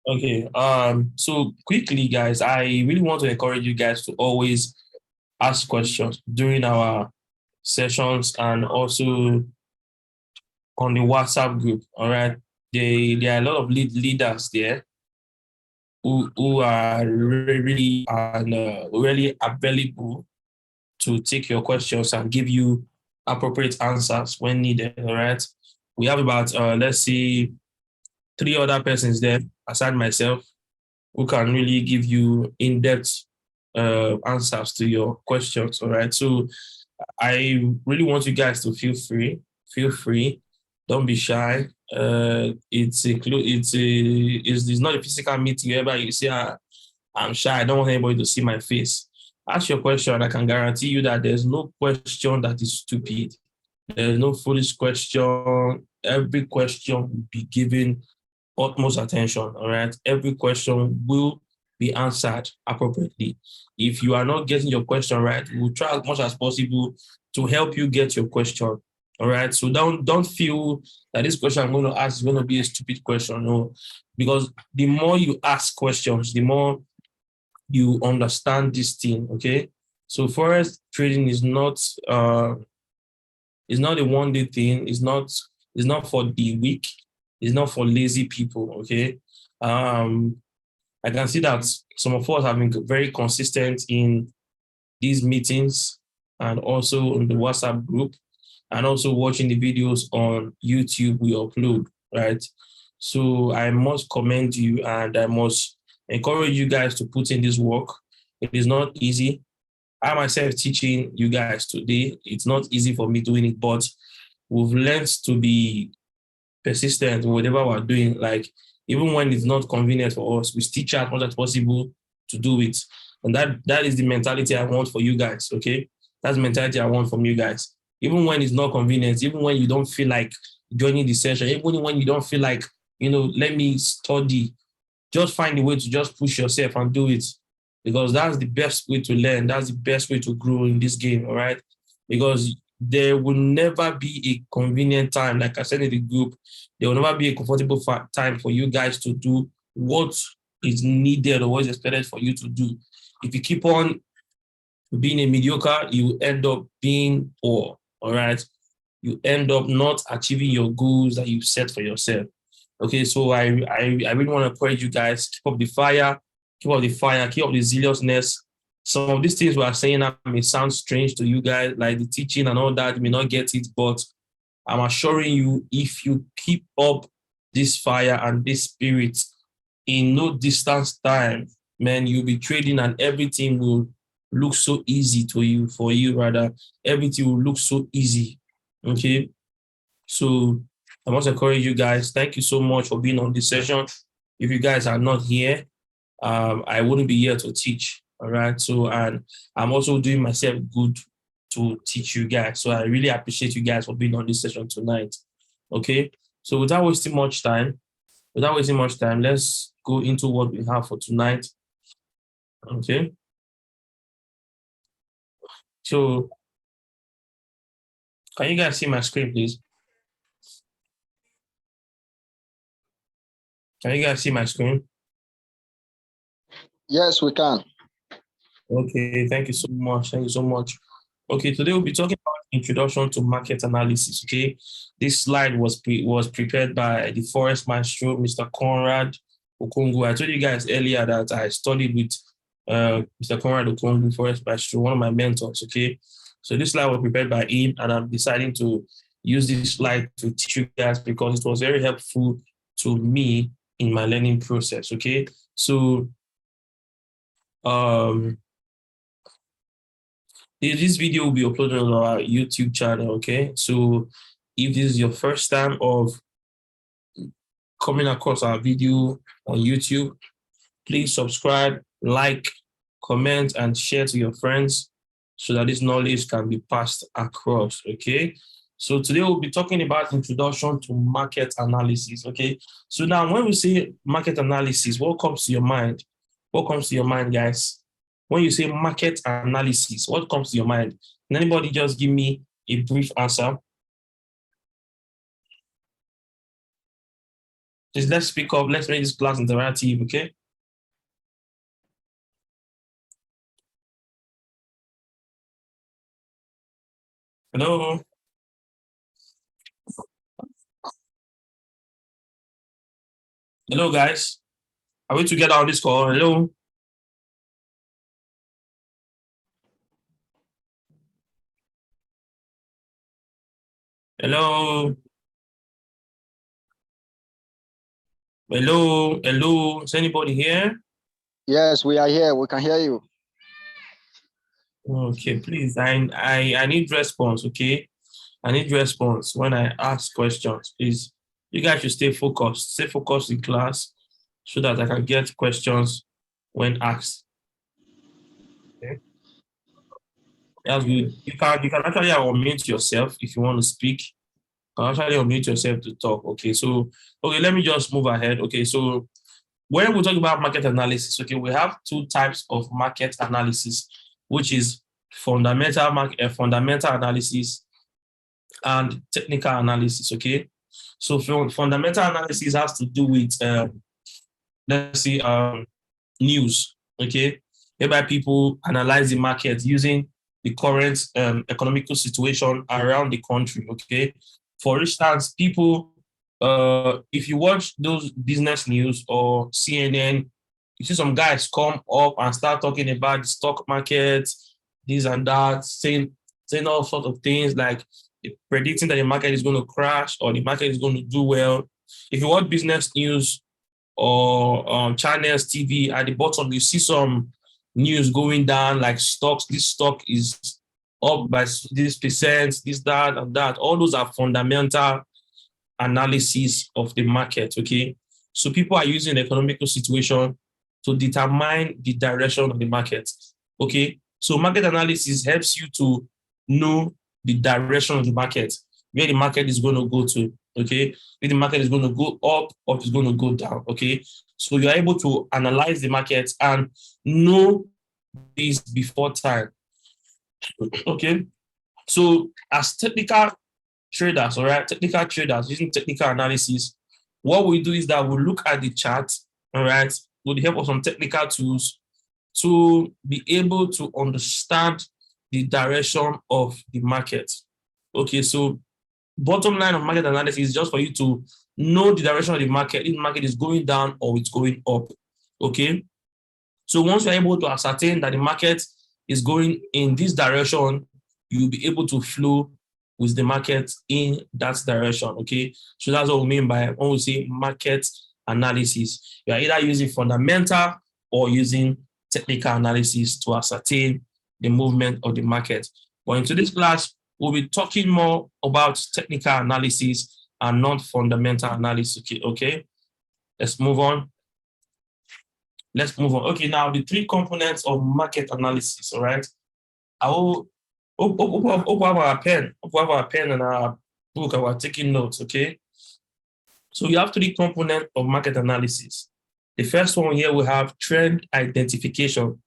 Okay. So quickly, guys, I really want to encourage you guys to always ask questions during our sessions and also on the WhatsApp group. All right. There are a lot of leaders there who are really and really available to take your questions and give you appropriate answers when needed. All right. We have about let's see three other persons there aside myself who can really give you in-depth answers to your questions. All right. So I really want you guys to feel free. Feel free. Don't be shy. It's not a physical meeting whereby you say, I'm shy. I don't want anybody to see my face. Ask your question. I can guarantee you that there's no question that is stupid. There's no foolish question. Every question will be given utmost attention. All right. Every question will be answered appropriately. If you are not getting your question right, we'll try as much as possible to help you get your question. All right. So don't feel that this question I'm going to ask is going to be a stupid question. No, because the more you ask questions, the more you understand this thing. Okay. So forex trading is not a one day thing. It's not for the weak. It's not for lazy people. Okay. Um, I can see that some of us have been very consistent in these meetings and also on the WhatsApp group and also watching the videos on YouTube we upload, right? So I must commend you and I must encourage you guys to put in this work. It is not easy. I myself teaching you guys today, it's not easy for me doing it, but we've learned to be persistent in whatever we're doing. Like even when it's not convenient for us, we still try as much as possible to do it. And that is the mentality I want for you guys. Okay. That's the mentality I want from you guys. Even when it's not convenient, even when you don't feel like joining the session, even when you don't feel like, let me study, just find a way to just push yourself and do it. Because that's the best way to learn. That's the best way to grow in this game. All right. Because there will never be a convenient time. Like I said in the group, there will never be a comfortable time for you guys to do what is needed or what is expected for you to do. If you keep on being a mediocre, you end up being poor. All right. You end up not achieving your goals that you set for yourself. Okay, so I really want to encourage you guys, keep up the fire, keep up the fire, keep up the zealousness. Some of these things we are saying now may sound strange to you guys, like the teaching and all that, you may not get it, but I'm assuring you, if you keep up this fire and this spirit in no distance time, man, you'll be trading and everything will look so easy to you, for you rather. Everything will look so easy. Okay. So I must encourage you guys. Thank you so much for being on this session. If you guys are not here, I wouldn't be here to teach. All right. So, and I'm also doing myself good to teach you guys. So I really appreciate you guys for being on this session tonight. Okay. So without wasting much time, let's go into what we have for tonight. Okay. So can you guys see my screen, please? Can you guys see my screen? Yes, we can. Okay, thank you so much. Thank you so much. Okay, today we'll be talking about introduction to market analysis. Okay, this slide was prepared by the Forex maestro, Mr. Conrad Okongu. I told you guys earlier that I studied with Mr. Conrad Okongu, Forex maestro, one of my mentors. Okay, so this slide was prepared by him, and I'm deciding to use this slide to teach you guys because it was very helpful to me in my learning process. Okay, so um this video will be uploaded on our YouTube channel, okay? So if this is your first time of coming across our video on YouTube, please subscribe, like, comment, and share to your friends so that this knowledge can be passed across, okay? So today we'll be talking about introduction to market analysis, okay? So now when we say market analysis, what comes to your mind? What comes to your mind, guys? When you say market analysis, what comes to your mind? Can anybody just give me a brief answer? Please let's speak up. Let's make this class interactive, okay? Hello? Hello, guys. Are we together on this call? Hello? Hello? Hello? Hello? Is anybody here? Yes, we are here. We can hear you. Okay, please. I need response, okay? I need response when I ask questions. Please, you guys should stay focused. Stay focused in class so that I can get questions when asked. Okay. That's good. You can actually unmute yourself if you want to speak. You can actually unmute yourself to talk. Okay. So let me just move ahead. Okay. So when we talk about market analysis, okay, we have two types of market analysis, which is fundamental analysis and technical analysis. Okay. So fundamental analysis has to do with let's see news. Okay, whereby people analyze the market using the current economical situation around the country. Okay, for instance, people if you watch those business news or CNN, you see some guys come up and start talking about the stock market, this and that, saying all sorts of things like predicting that the market is going to crash or the market is going to do well. If you watch business news or channels, TV, at the bottom, you see some news going down like stocks. This stock is up by this percent, this, that, and that. All those are fundamental analysis of the market, okay? So people are using the economical situation to determine the direction of the market, okay? So market analysis helps you to know the direction of the market, where the market is going to go to, okay? Where the market is going to go up or it's going to go down, okay? So you're able to analyze the market and know this before time, okay? So as technical traders, all right, technical traders using technical analysis, what we do is that we look at the chart, all right, with the help of some technical tools to be able to understand the direction of the market. Okay, so bottom line of market analysis is just for you to know the direction of the market, if the market is going down or it's going up. Okay, so once you're able to ascertain that the market is going in this direction, you'll be able to flow with the market in that direction. Okay, so that's what we mean by when we say market analysis. You are either using fundamental or using technical analysis to ascertain the movement of the market. But in today's class, we'll be talking more about technical analysis and not fundamental analysis. Okay, let's move on. Let's move on. Okay, now the three components of market analysis. All right, I will hope we have our pen. Hope we have our pen and our book and we're taking notes. Okay, so you have three components of market analysis. The first one here we have trend identification.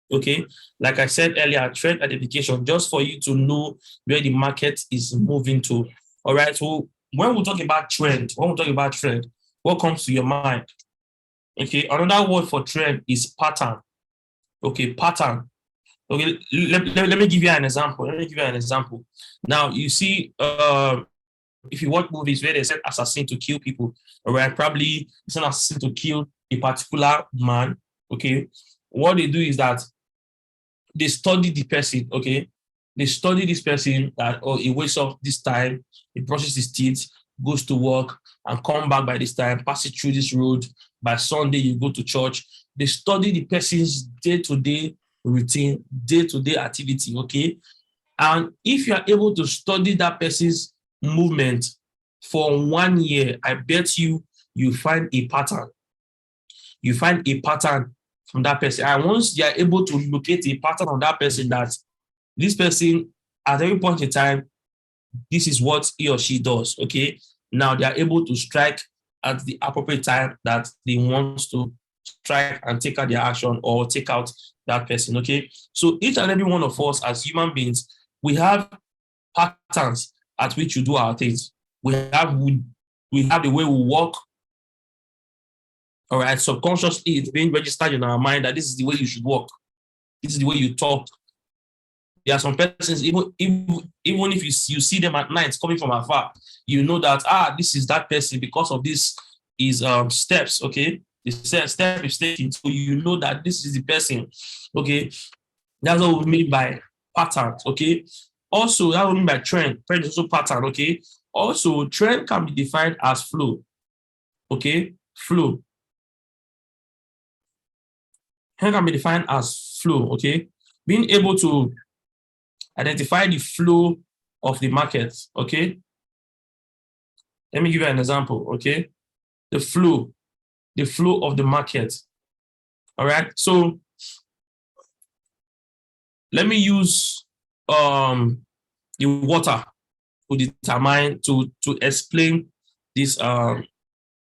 Okay, like I said earlier, trend identification just for you to know where the market is moving to. All right, so when we talk about trend, what comes to your mind? Okay, another word for trend is pattern. Okay, pattern. Okay, let me give you an example. Now, you see, if you watch movies where they send assassin to kill people, all right, probably send assassin to kill a particular man. Okay, what they do is that they study the person. Okay, they study this person that he wakes up this time, he brushes his teeth, goes to work, and come back by this time, passes through this road. By Sunday, you go to church. They study the person's day-to-day routine, day-to-day activity. Okay, and if you are able to study that person's movement for 1 year, I bet you find a pattern. You find a pattern from that person. And once you are able to locate a pattern on that person, that this person at every point in time, this is what he or she does. Okay. Now they are able to strike at the appropriate time that they want to strike and take out their action or take out that person. Okay. So each and every one of us as human beings, we have patterns at which we do our things. We have the way we walk, All right. Subconsciously, it's being registered in our mind that this is the way you should walk. This is the way you talk. There are some persons, even if you see them at night coming from afar, you know that this is that person because of this is steps. Okay. The step is taking. So you know that this is the person. Okay. That's what we mean by patterns. Okay. Also, that we mean by trend. Trend is also pattern. Okay. Also, trend can be defined as flow. Okay. Flow. Trend can be defined as flow. Okay. Being able to identify the flow of the market. Okay. Let me give you an example. Okay. The flow of the market. All right. So let me use the water to determine to explain this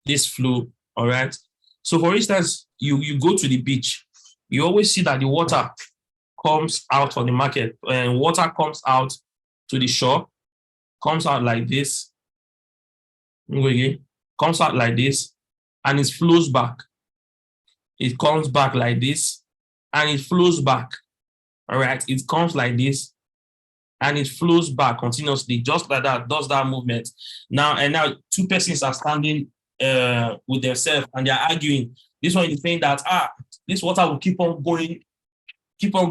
this flow. All right. So for instance, you go to the beach, you always see that the water comes out on the market, and water comes out to the shore, comes out like this. Comes out like this, and it flows back. It comes back like this, and it flows back. All right. It comes like this, and it flows back continuously, just like that, does that movement. Now two persons are standing with themselves and they're arguing. This one is saying that this water will keep on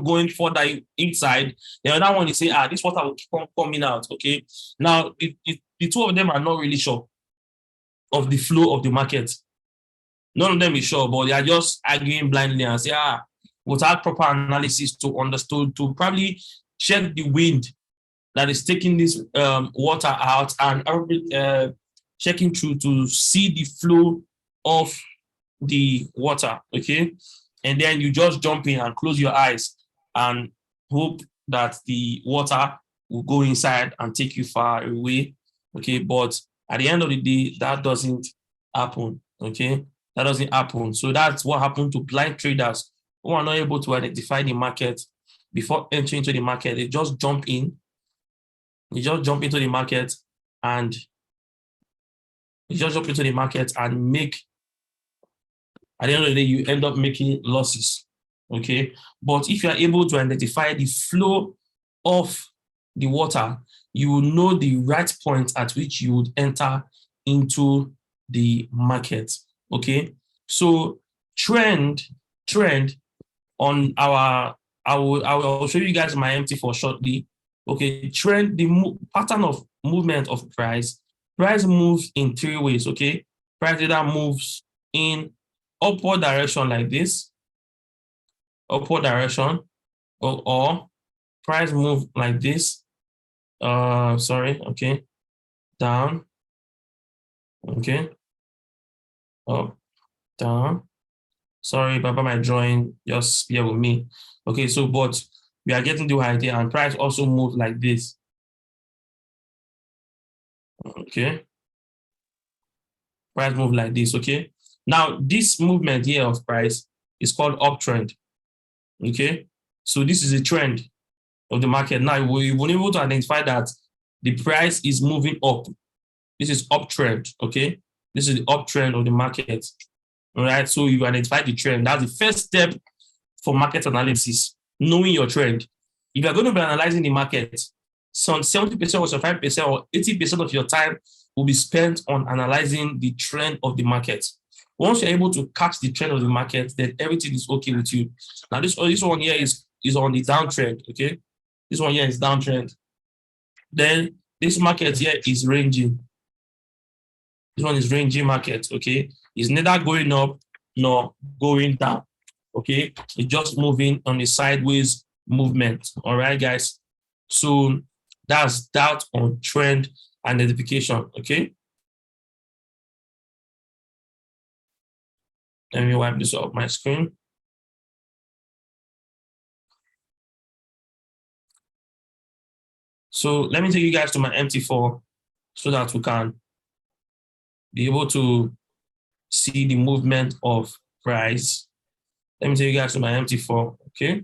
going further inside. The other one is saying, this water will keep on coming out. Okay. Now the two of them are not really sure of the flow of the market. None of them is sure, but they are just arguing blindly and say, without proper analysis to understand, to probably check the wind that is taking this water out, and checking through to see the flow of the water. Okay. And then you just jump in and close your eyes and hope that the water will go inside and take you far away. Okay. But at the end of the day, that doesn't happen. Okay. That doesn't happen. So that's what happened to blind traders who are not able to identify the market before entering into the market. They just jump in. You just jump into the market and make, at the end of the day, you end up making losses. Okay. But if you are able to identify the flow of the water, you will know the right point at which you would enter into the market. Okay. So trend on our, I will show you guys my MT4 shortly. Okay. Trend, the pattern of movement of price moves in three ways. Okay. Price either moves in upward direction like this, upward direction, or price move like this. Okay. Down. Okay. Up, down. Sorry about my drawing, just bear with me. Okay, so but we are getting the idea, and price also moves like this. Okay. Price move like this. Okay. Now, this movement here of price is called uptrend. Okay. So this is a trend of the market. Now, we were able to identify that the price is moving up. This is uptrend. Okay. This is the uptrend of the market. All right. So you identify the trend. That's the first step for market analysis, knowing your trend. If you're going to be analyzing the market, some 70% or 75% or 80% of your time will be spent on analyzing the trend of the market. Once you're able to catch the trend of the market, then everything is okay with you. Now, this one here is on the downtrend. Okay. This one here is downtrend. Then this market here is ranging. This one is ranging market. Okay. It's neither going up nor going down. Okay. It's just moving on a sideways movement. All right, guys. So that's that on trend identification. Okay. Let me wipe this off my screen. So let me take you guys to my MT4 so that we can be able to see the movement of price. Let me take you guys to my MT4. Okay.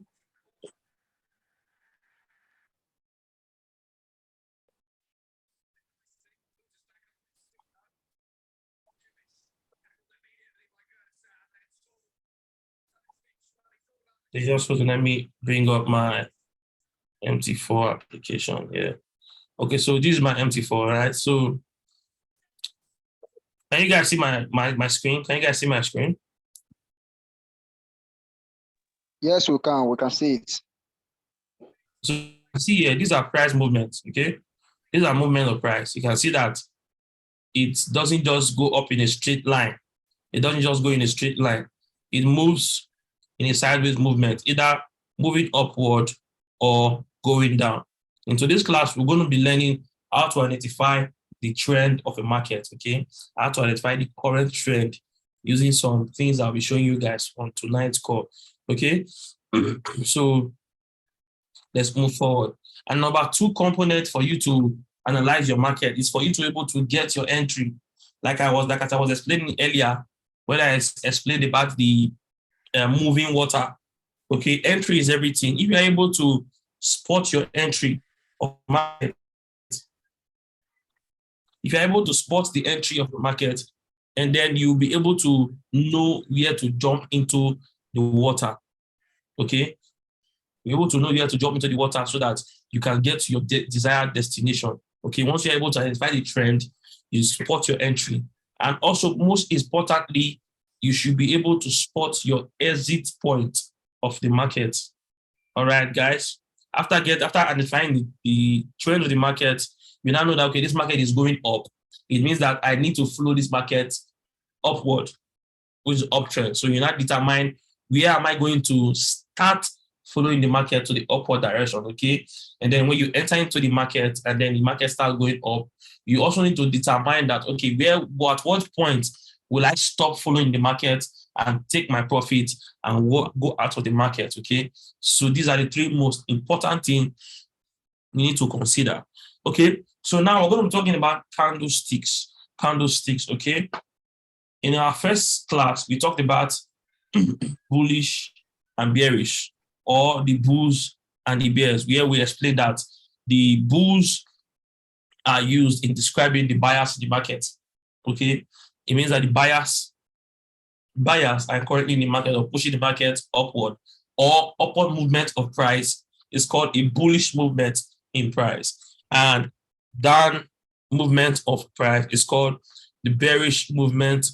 Just let me bring up my MT4 application here. Okay, so this is my MT4, right? So can you guys see my screen? Can you guys see my screen? Yes, we can. We can see it. So see here, these are price movements, okay? These are movement of price. You can see that it doesn't just go up in a straight line. It doesn't just go in a straight line. It moves in a sideways movement, either moving upward or going down. In today's class, we're going to be learning how to identify the trend of a market, okay? How to identify the current trend using some things I'll be showing you guys on tonight's call, okay? So let's move forward. And number two component for you to analyze your market is for you to be able to get your entry. Like I was explaining earlier, when I explained about the moving water. Okay, entry is everything. If you're able to spot your entry of market, if you're able to spot the entry of the market, and then you'll be able to know where to jump into the water. Okay, you're able to know where to jump into the water so that you can get to your desired destination. Okay, once you're able to identify the trend, you spot your entry. And also, most importantly, you should be able to spot your exit point of the market. All right, guys. After identifying the trend of the market, we now know that, okay, this market is going up. It means that I need to follow this market upward, which is uptrend. So you now determine where am I going to start following the market to the upward direction, okay? And then when you enter into the market and then the market starts going up, you also need to determine that, okay, at what point will I stop following the market and take my profit and go out of the market, okay? So these are the three most important things you need to consider, okay? So now we're going to be talking about candlesticks, okay? In our first class, we talked about bullish and bearish, or the bulls and the bears, where we explained that the bulls are used in describing the buyers in the market, okay? It means that the buyers are currently in the market or pushing the market upward, or upward movement of price is called a bullish movement in price. And down movement of price is called the bearish movement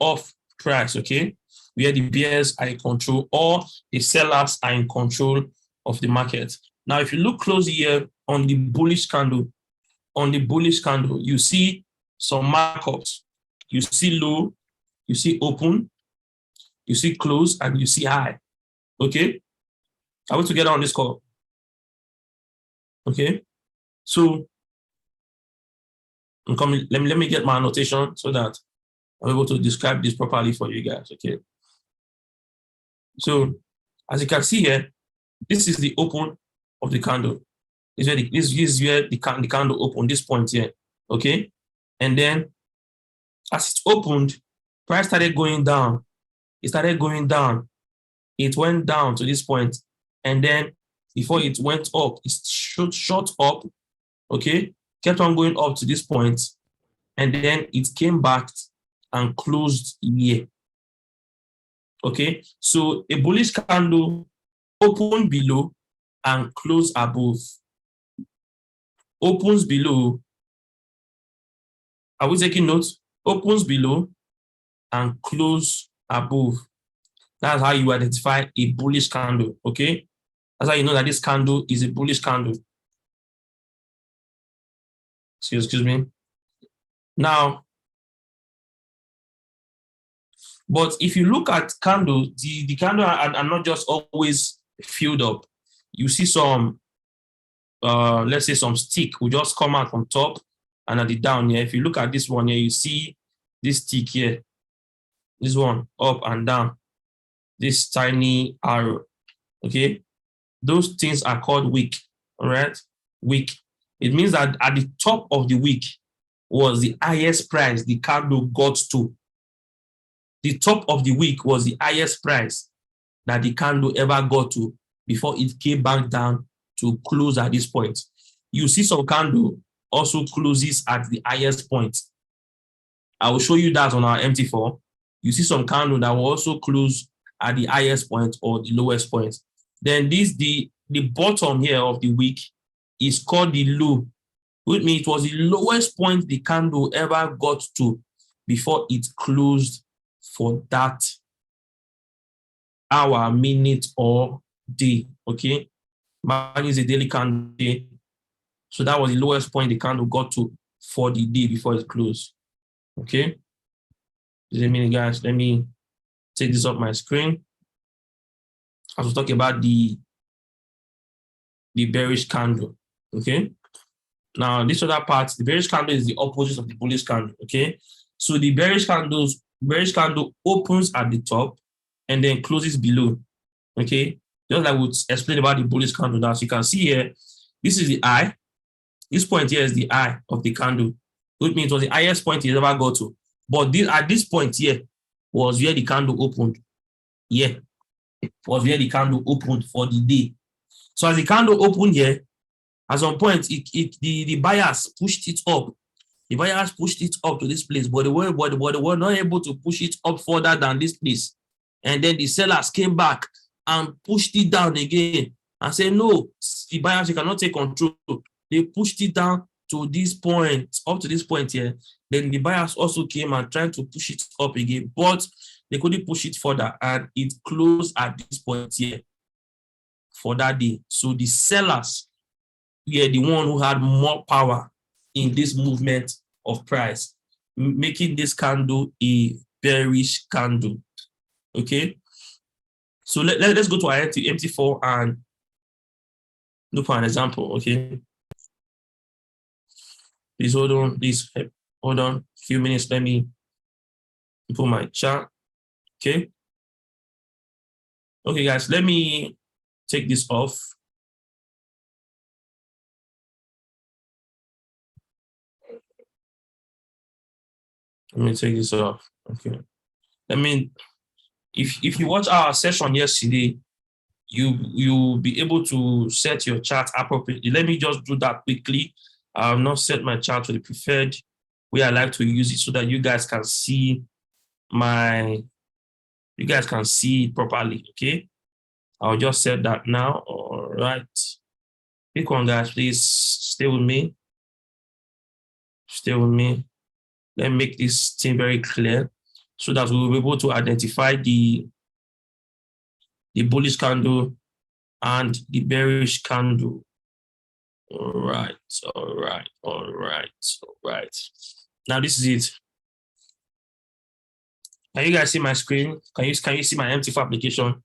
of price, okay? Where the bears are in control or the sellers are in control of the market. Now, if you look closely here on the bullish candle, you see some markups. You see low, you see open, you see close, and you see high. Okay? Are we together on this call? Okay? So I'm coming. Let me get my annotation so that I'm able to describe this properly for you guys. Okay. So as you can see here, this is the open of the candle. This is where the candle opened, this point here. Okay. And then as it opened, price started going down. It started going down. It went down to this point. And then before it went up, it shot up. Okay. Kept on going up to this point. And then it came back and closed here. Okay. So a bullish candle open below and close above. Opens below. Are we taking notes? Opens below and close above. That's how you identify a bullish candle. Okay. That's how you know that this candle is a bullish candle. Excuse me. Now, but if you look at candles, the candle are not just always filled up. You see some, let's say some stick will just come out from top and at the down here. If you look at this one here, you see this stick here, this one up and down, this tiny arrow. Okay, those things are called wick. All right, wick. It means that at the top of the wick was the highest price the candle got to. The top of the wick was the highest price that the candle ever got to before it came back down to close at this point. You see some candle also closes at the highest point. I will show you that on our MT4. You see some candle that will also close at the highest point or the lowest point. Then the bottom here of the wick is called the low, which means it was the lowest point the candle ever got to before it closed for that hour, minute, or day. Okay, mine is a daily candle day. So that was the lowest point the candle got to for the day before it closed. Okay. Just a minute, guys. Let me take this off my screen. I was talking about the bearish candle. Okay. Now, this other part, the bearish candle is the opposite of the bullish candle. Okay. So the bearish candle opens at the top and then closes below. Okay. Just like we explained about the bullish candle. Now, as you can see here, this is the eye. This point here is the eye of the candle, which means it was the highest point it ever got to. But at this point here was where the candle opened. Yeah, was where the candle opened for the day. So as the candle opened here, at some point, the buyers pushed it up. The buyers pushed it up to this place, but they were not able to push it up further than this place. And then the sellers came back and pushed it down again and said, no, the buyers, you cannot take control. They pushed it down to this point, up to this point here. Then the buyers also came and tried to push it up again, but they couldn't push it further, and it closed at this point here for that day. So the sellers were the one who had more power in this movement of price, making this candle a bearish candle. Okay. So let's go to our MT4 and look for an example. Okay. Please hold on. Please hold on a few minutes. Let me put my chart. Okay. Okay, guys, let me take this off. Let me take this off. Okay. If you watch our session yesterday, you'll be able to set your chart appropriately. Let me just do that quickly. I'll not set my chart to the preferred way I like to use it so that you guys can see it properly. Okay. I'll just set that now. All right. Pick one, guys. Please stay with me. Stay with me. Let me make this thing very clear so that we'll be able to identify the bullish candle and the bearish candle. All right. Now this is it. Can you guys see my screen? Can you see my MT4 application?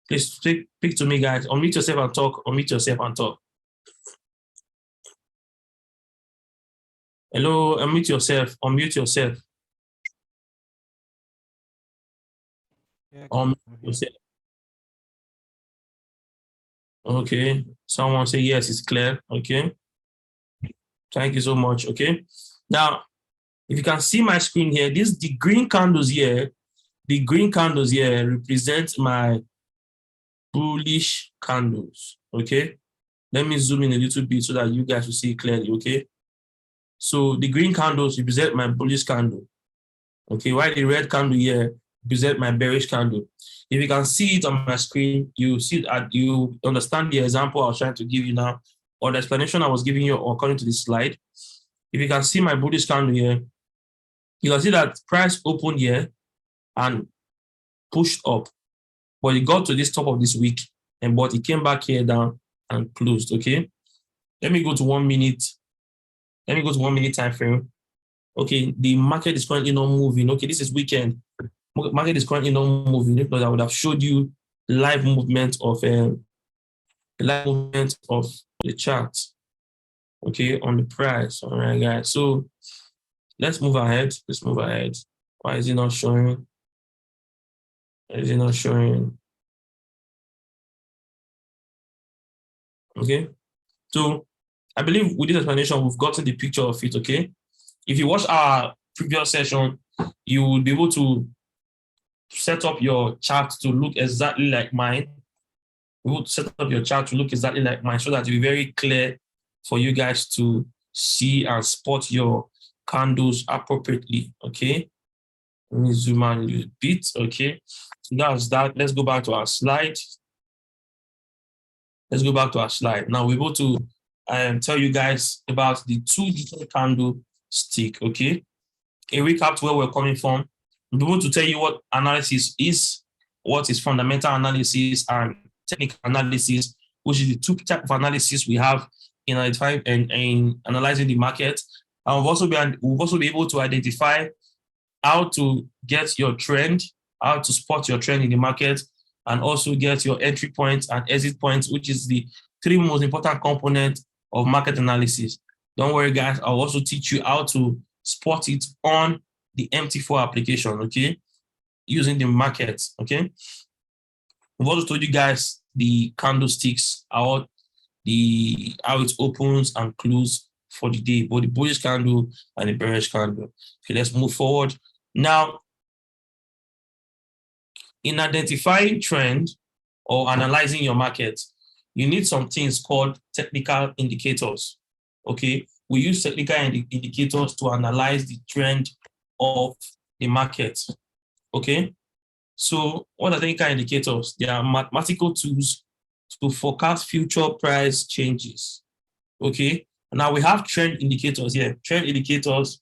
Please speak to me, guys. Unmute yourself and talk. Unmute yourself and talk. Hello, unmute yourself. Unmute yourself. Yeah, Unmute yourself. Okay. Someone say yes, it's clear. Okay. Thank you so much. Okay. Now, if you can see my screen here, the green candles here represent my bullish candles. Okay. Let me zoom in a little bit so that you guys will see clearly. Okay. So the green candles represent my bullish candle. Okay. While the red candle here represent my bearish candle. If you can see it on my screen, you understand the example I was trying to give you now, or the explanation I was giving you according to this slide. If you can see my bullish candle here, you can see that price opened here and pushed up, but it got to this top of this week, but it came back here down and closed. Okay. Let me go to 1 minute. Let me go to 1 minute time frame. Okay, the market is currently not moving. Okay, this is weekend. Market is currently not moving because I would have showed you live movement of the chart. Okay, on the price. All right, guys. So let's move ahead. Why is it not showing? Okay. So I believe with this explanation, we've gotten the picture of it. Okay. If you watch our previous session, you will be able to set up your chart to look exactly like mine. We will set up your chart to look exactly like mine so that it will be very clear for you guys to see and spot your candles appropriately. Okay. Let me zoom out a little bit. Okay. So that's that. Let's go back to our slide. Let's go back to our slide. Now we're able to tell you guys about the two different candlestick. Okay. A recap to where we're coming from. I'm able to tell you what analysis is, what is fundamental analysis and technical analysis, which is the two types of analysis we have in identifying and in analyzing the market. And we'll also be able to identify how to get your trend, how to spot your trend in the market, and also get your entry points and exit points, which is the three most important components of market analysis. Don't worry, guys. I'll also teach you how to spot it on the MT4 application, okay? Using the markets, okay? We've also told you guys the candlesticks, how it opens and closes for the day, both the bullish candle and the bearish candle. Okay, let's move forward. Now, in identifying trend or analyzing your market, you need some things called technical indicators. Okay, we use technical indicators to analyze the trend of the market. Okay, so what are technical indicators? They are mathematical tools to forecast future price changes. Okay, now we have trend indicators here. Trend indicators,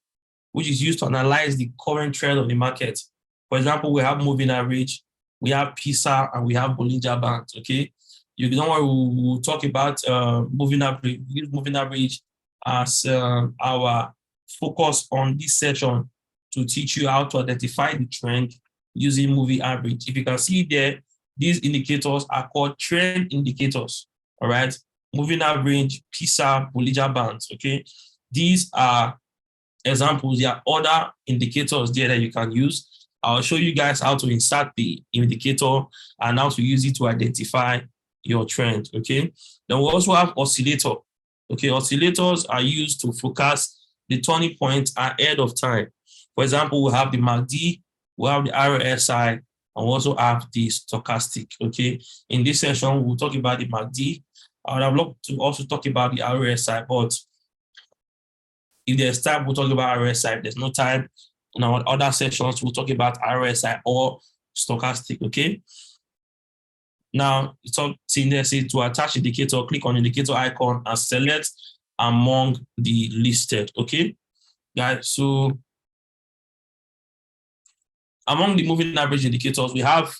which is used to analyze the current trend of the market. For example, we have moving average, we have PISA, and we have Bollinger Bands. Okay, you don't worry, we'll talk about moving average. We use moving average as our focus on this session to teach you how to identify the trend using moving average. If you can see there, these indicators are called trend indicators. All right, moving average, PISA, Bollinger Bands. Okay, these are examples. There are other indicators there that you can use. I'll show you guys how to insert the indicator and how to use it to identify your trend. Okay. Then we also have oscillator. Okay, oscillators are used to forecast the turning point ahead of time. For example, we have the MACD, we have the RSI, and we also have the stochastic. Okay. In this session, we'll talk about the MACD. I would have loved to also talk about the RSI, but if there's time, we'll talk about RSI. If there's no time, in our other sessions, we'll talk about RSI or stochastic, okay? Now, it's all seen there, say to attach indicator, click on indicator icon and select among the listed, okay? Guys, so among the moving average indicators, we have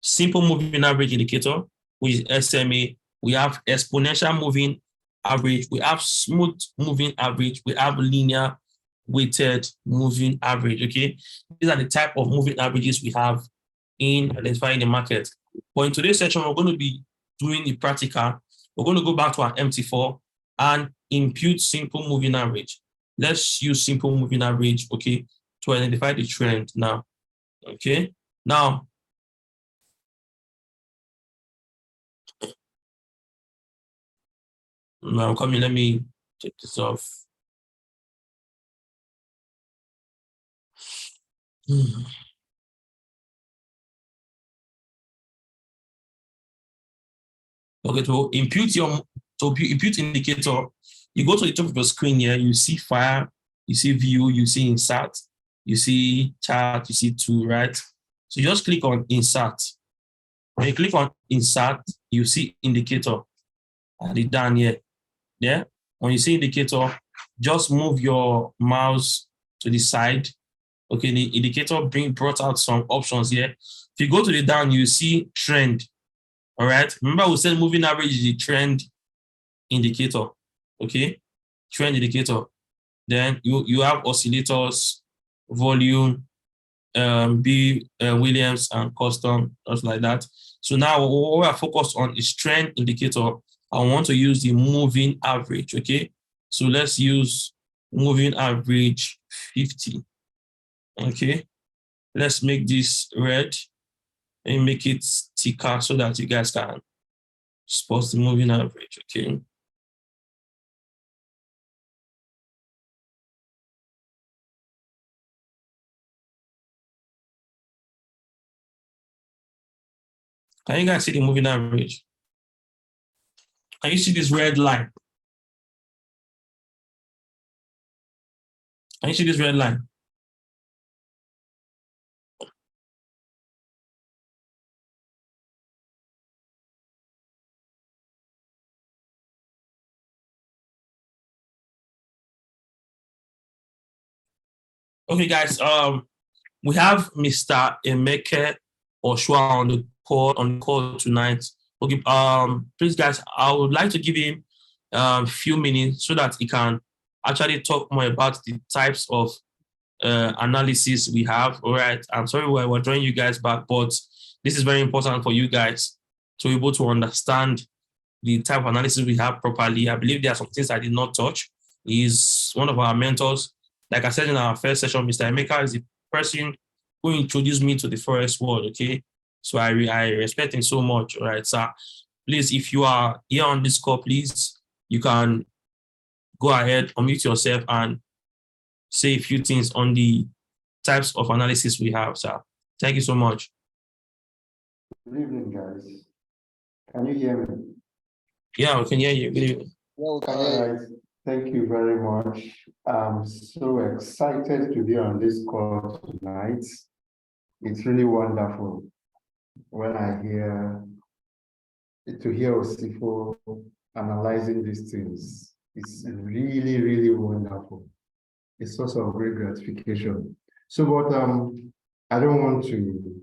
simple moving average indicator, which is SMA. We have exponential moving average, we have smooth moving average, we have linear weighted moving average. Okay, these are the type of moving averages we have in identifying the market. But in today's session, we're going to be doing the practical. We're going to go back to our MT4 and impute simple moving average. Let's use simple moving average, okay, to identify the trend now. Okay, now come in, let me take this off. Okay, to impute indicator, you go to the top of your screen here, you see file, you see view, you see insert, you see chart, you see tool, right? So you just click on insert. When you click on insert, you see indicator and it down here. Yeah. When you see indicator, just move your mouse to the side. Okay, the indicator brought out some options here. If you go to the down, you see trend. All right. Remember, we said moving average is the trend indicator. Okay, trend indicator. Then you have oscillators, volume, Williams, and custom, stuff like that. So now what we are focused on is trend indicator. I want to use the moving average. Okay, so let's use moving average 50. Okay, let's make this red and make it thicker so that you guys can spot the moving average. Okay. Can you guys see the moving average? Can you see this red line? Can you see this red line? Okay, guys. We have Mr. Emeke Oshua on the call tonight. Okay. Please, guys, I would like to give him a few minutes so that he can actually talk more about the types of analysis we have. All right. I'm sorry we're drawing you guys back, but this is very important for you guys to be able to understand the type of analysis we have properly. I believe there are some things I did not touch. He's one of our mentors. Like I said in our first session, Mr. Emeka is the person who introduced me to the Forex world. Okay. So I respect him so much. All right. So please, if you are here on this call, please, you can go ahead, unmute yourself and say a few things on the types of analysis we have, sir. Thank you so much. Good evening, guys. Can you hear me? Yeah, we can hear you. Good evening. Yeah, we can All hear you. right. Thank you very much. I'm so excited to be on this call tonight. It's really wonderful when I hear Osifo analyzing these things. It's really, really wonderful. It's a source of great gratification. So, but I don't want to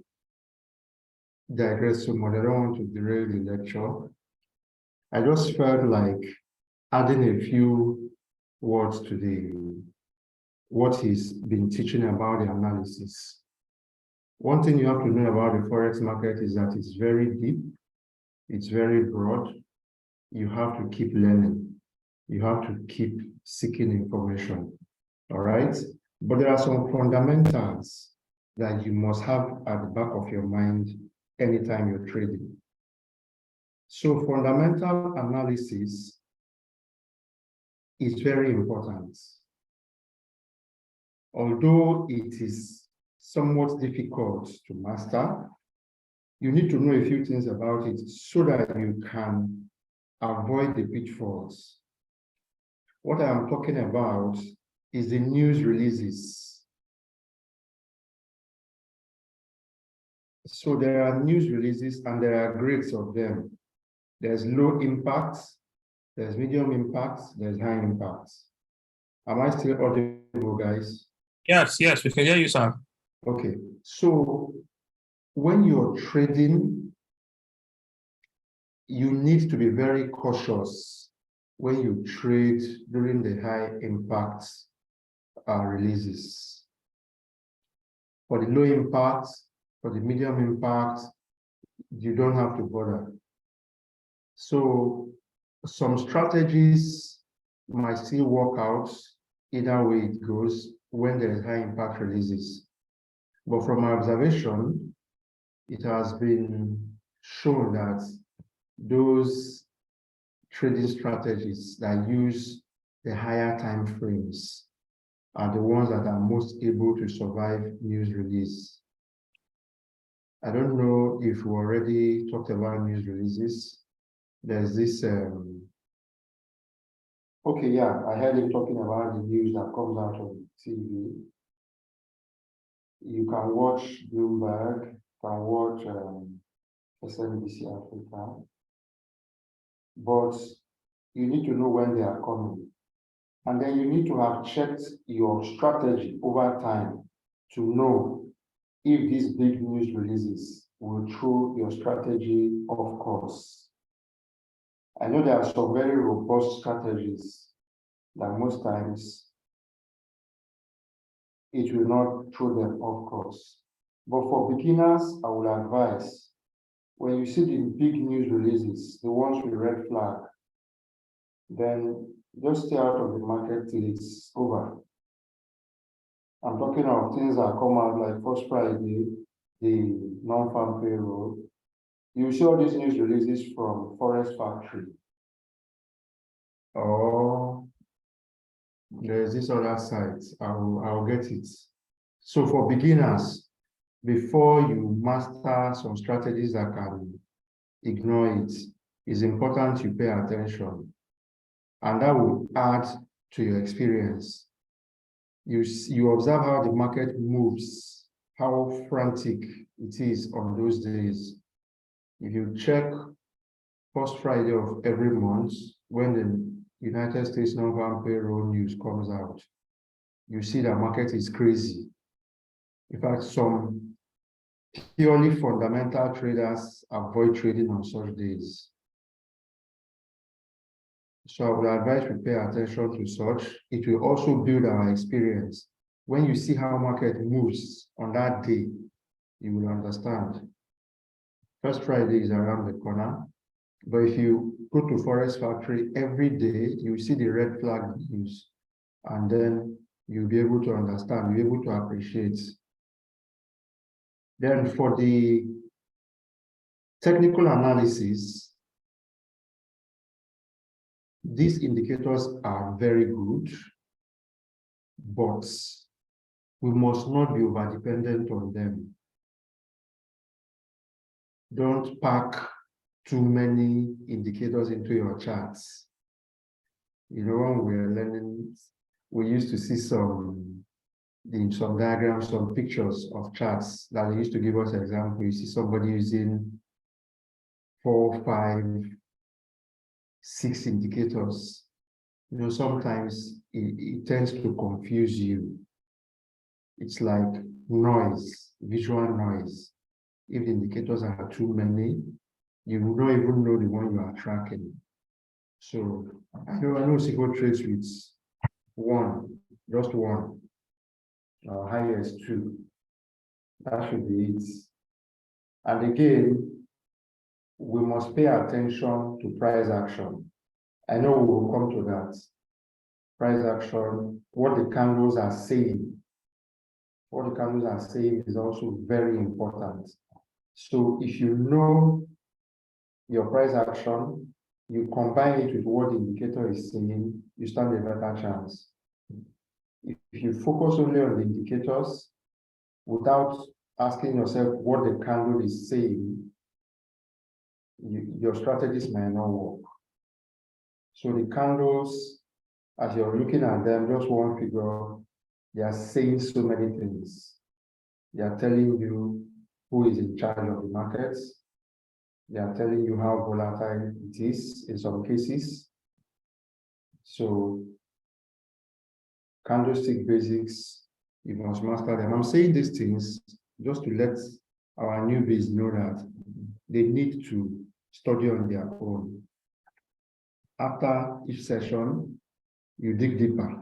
digress so much. I don't want to derail the lecture. I just felt like adding a few words to what he's been teaching about the analysis. One thing you have to know about the Forex market is that it's very deep, it's very broad. You have to keep learning. You have to keep seeking information, all right? But there are some fundamentals that you must have at the back of your mind anytime you're trading. So fundamental analysis is very important. Although it is somewhat difficult to master, you need to know a few things about it so that you can avoid the pitfalls. What I am talking about is the news releases. So there are news releases and there are grades of them. There's low impact, there's medium impact, there's high impact. Am I still audible, guys? Yes, we can hear you, sir. Okay, so when you're trading, you need to be very cautious when you trade during the high impact releases. For the low impact, for the medium impact, you don't have to bother. So some strategies might still work out either way it goes when there is high impact releases. But from my observation, it has been shown that those trading strategies that use the higher time frames are the ones that are most able to survive news release. I don't know if we already talked about news releases. There's this, okay, yeah, I heard him talking about the news that comes out on TV. You can watch Bloomberg, you can watch SNBC Africa, but you need to know when they are coming. And then you need to have checked your strategy over time to know if these big news releases will throw your strategy off course. I know there are some very robust strategies that most times it will not throw them off course. But for beginners, I would advise when you see the big news releases, the ones with red flag, then just stay out of the market till it's over. I'm talking of things that come out like First Friday, the non-farm payroll. You see all these news releases from Forex Factory. Or there's this other site, I'll get it. So for beginners, before you master some strategies that can ignore it, it's important you pay attention. And that will add to your experience. you observe how the market moves, how frantic it is on those days. If you check first Friday of every month, when the United States non-farm payroll news comes out, you see the market is crazy. In fact, some purely fundamental traders avoid trading on such days. So I would advise we pay attention to such. It will also build our experience. When you see how market moves on that day, you will understand. First Friday is around the corner. But if you go to Forex Factory every day, you see the red flag news, and then you'll be able to understand, you'll be able to appreciate. Then for the technical analysis, these indicators are very good, but we must not be over-dependent on them. Don't pack too many indicators into your charts. You know, when we were learning, we used to see some diagrams, some pictures of charts that they used to give us example. You see somebody using 4, 5, 6 indicators. You know, sometimes it tends to confuse you. It's like noise, visual noise. If the indicators are too many, you will not even know the one you are tracking. So I know single trades with one, just one, highest 2. That should be it. And again, we must pay attention to price action. I know we will come to that. Price action, what the candles are saying. What the candles are saying is also very important. So if you know your price action, you combine it with what the indicator is saying, you stand a better chance. If you focus only on the indicators without asking yourself what the candle is saying, your strategies may not work. So the candles, as you're looking at them, just one figure, they are saying so many things. They are telling you who is in charge of the markets. They are telling you how volatile it is in some cases. So candlestick basics, you must master them. I'm saying these things just to let our newbies know that they need to study on their own. After each session, you dig deeper,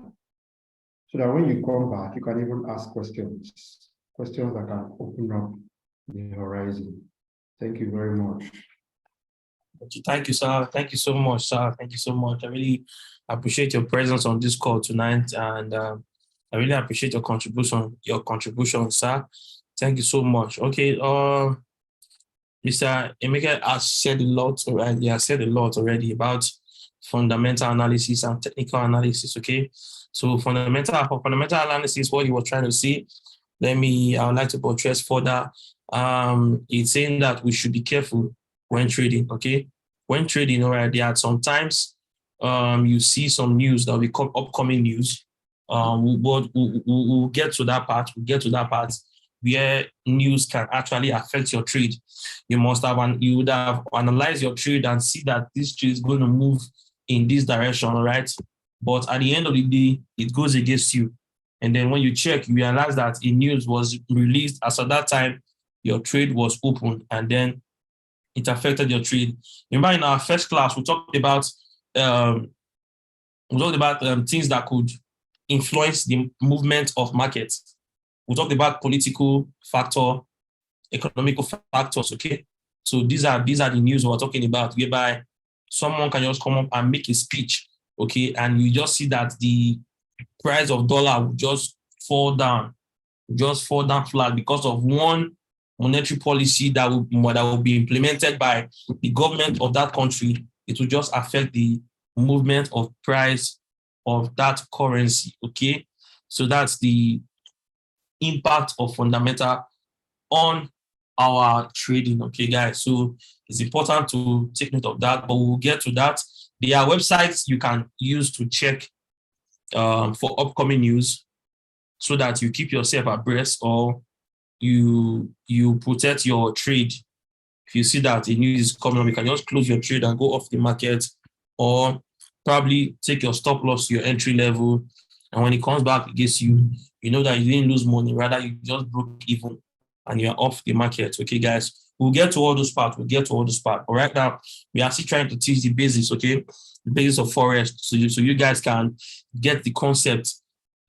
so that when you come back, you can even ask questions that can open up the horizon. Thank you very much. Thank you, sir. Thank you so much, sir. Thank you so much. I really appreciate your presence on this call tonight, and I really appreciate your contribution, sir. Thank you so much. Okay, Mr. Emeka has said a lot already. He has said a lot already about fundamental analysis and technical analysis. Okay, so fundamental analysis, what he was trying to say. I would like to buttress further. It's saying that we should be careful when trading. Okay, when trading, all right, there are sometimes you see some news that will become upcoming news. We'll get to that part. Where news can actually affect your trade. You would have analyzed your trade and see that this trade is going to move in this direction, all right? But at the end of the day, it goes against you. And then when you check, you realize that a news was released as at that time, your trade was open, and then it affected your trade. Remember, in our first class, we talked about things that could influence the movement of markets. We talked about political factor, economical factors, okay? So these are the news we're talking about, whereby someone can just come up and make a speech, okay? And you just see that the price of dollar will just fall down flat because of one monetary policy that will be implemented by the government of that country. It will just affect the movement of price of that currency, okay? So that's the impact of fundamental on our trading, okay, guys? So it's important to take note of that, but we'll get to that. There are websites you can use to check for upcoming news. so that you keep yourself abreast, or you protect your trade. If you see that a news is coming up, you can just close your trade and go off the market, or probably take your stop loss to your entry level. And when it comes back against you, you know that you didn't lose money, rather you just broke even and you're off the market. Okay, guys, we'll get to all those parts. But right now, we are still trying to teach the basics, okay? The basics of Forex, so you guys can get the concept,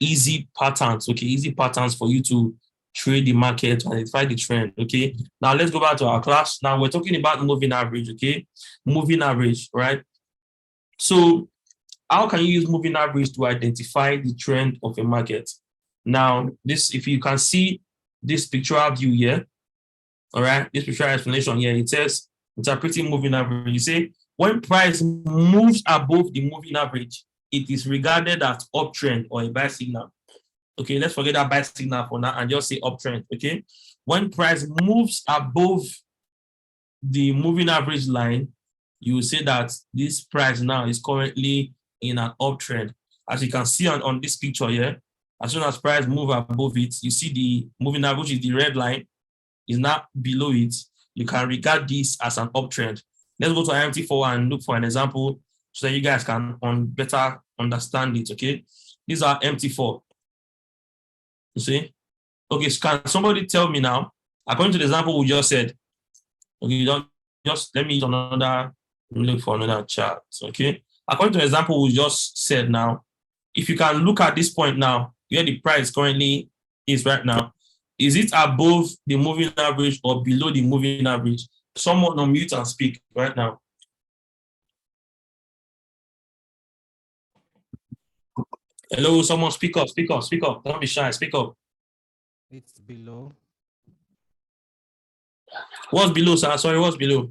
easy patterns, okay? Easy patterns for you to trade the market, identify the trend, okay? Now, let's go back to our class. Now, we're talking about moving average, okay? Moving average, right? So, how can you use moving average to identify the trend of a market? Now, this, if you can see this pictorial view here, all right, this pictorial explanation here, it says interpreting moving average. You say when price moves above the moving average, it is regarded as uptrend or a buy signal. Okay, let's forget that buy signal for now and just say uptrend. Okay, when price moves above the moving average line, you will say that this price now is currently in an uptrend. As you can see on this picture here, as soon as price move above it, you see the moving average, which is the red line, is now below it. You can regard this as an uptrend. Let's go to MT4 and look for an example so that you guys can better understand it. Okay, these are MT4. You see? Okay, so can somebody tell me now, according to the example we just said, okay, you don't just let me use another, let me look for another chart. Okay, according to the example we just said now, if you can look at this point now, where the price currently is right now, is it above the moving average or below the moving average? Someone unmute and speak right now. Hello, someone speak up. Don't be shy, speak up. It's below. What's below, sir? Sorry, what's below?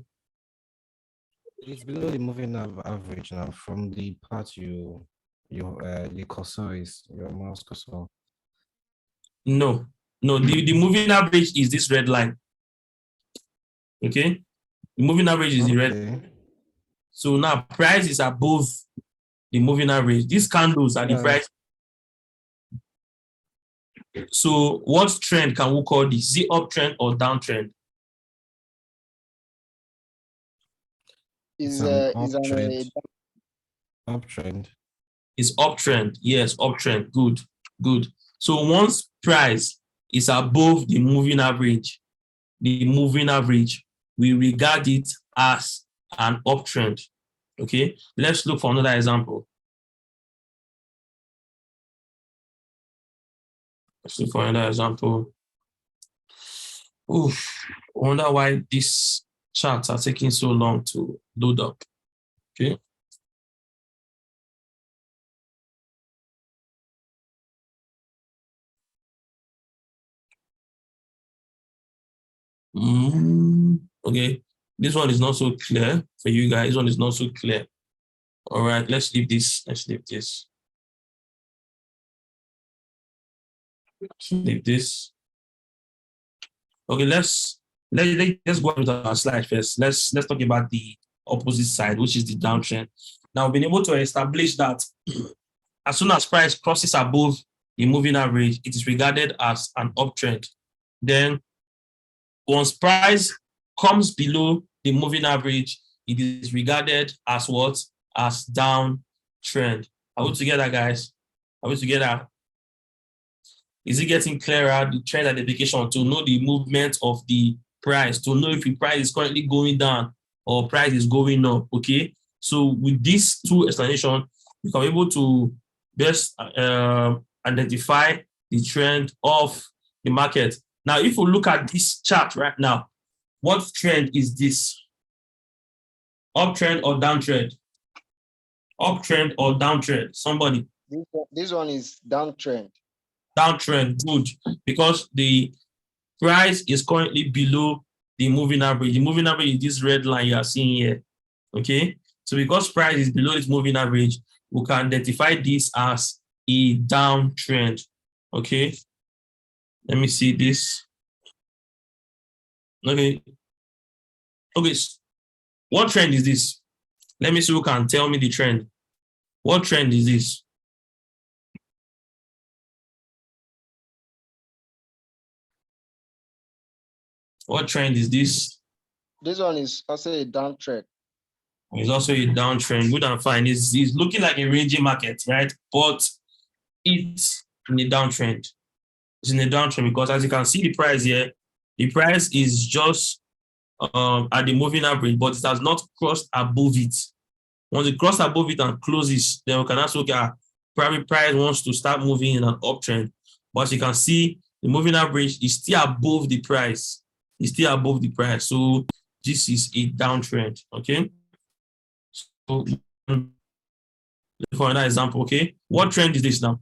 It's below the moving average now from the part the cursor is your mouse cursor. No, the moving average is this red line. Okay, the moving average is the red. So now price is above the moving average. These candles are the price. So what trend can we call this? Is it uptrend or downtrend? Is uptrend. Uptrend. It's uptrend. Yes, uptrend. Good. So once price is above the moving average, we regard it as an uptrend. Okay, let's look for another example. Let's look for another example. Oof, I wonder why these charts are taking so long to load up. Okay. Okay, this one is not so clear for you guys. This one is not so clear. All right, let's leave this. Let's leave this. Okay, let's go with our slide first. Let's talk about the opposite side, which is the downtrend. Now, we've been able to establish that as soon as price crosses above the moving average, it is regarded as an uptrend. Then, once price comes below the moving average, it is regarded as what? As downtrend. Are we together, guys? Are we together? Is it getting clearer, the trend identification, to know the movement of the price, to know if the price is currently going down or price is going up, okay? So with these two explanations, we can be able to best identify the trend of the market. Now, if we look at this chart right now, what trend is this? Uptrend or downtrend? Uptrend or downtrend? Somebody. This one is downtrend. Downtrend, good, because the price is currently below the moving average. The moving average is this red line you are seeing here. Okay, so because price is below this moving average, we can identify this as a downtrend. Okay, let me see this. Okay, what trend is this? Let me see who can tell me the trend. What trend is this? What trend is this? This one is also a downtrend. It's also a downtrend. Good and fine. It's looking like a ranging market, right? But it's in a downtrend. It's in a downtrend because as you can see the price here, the price is just at the moving average, but it has not crossed above it. Once it crosses above it and closes, then we can also look at primary price wants to start moving in an uptrend. But as you can see, the moving average is still above the price. It's still above the price. So this is a downtrend. Okay. So for another example, okay, what trend is this now?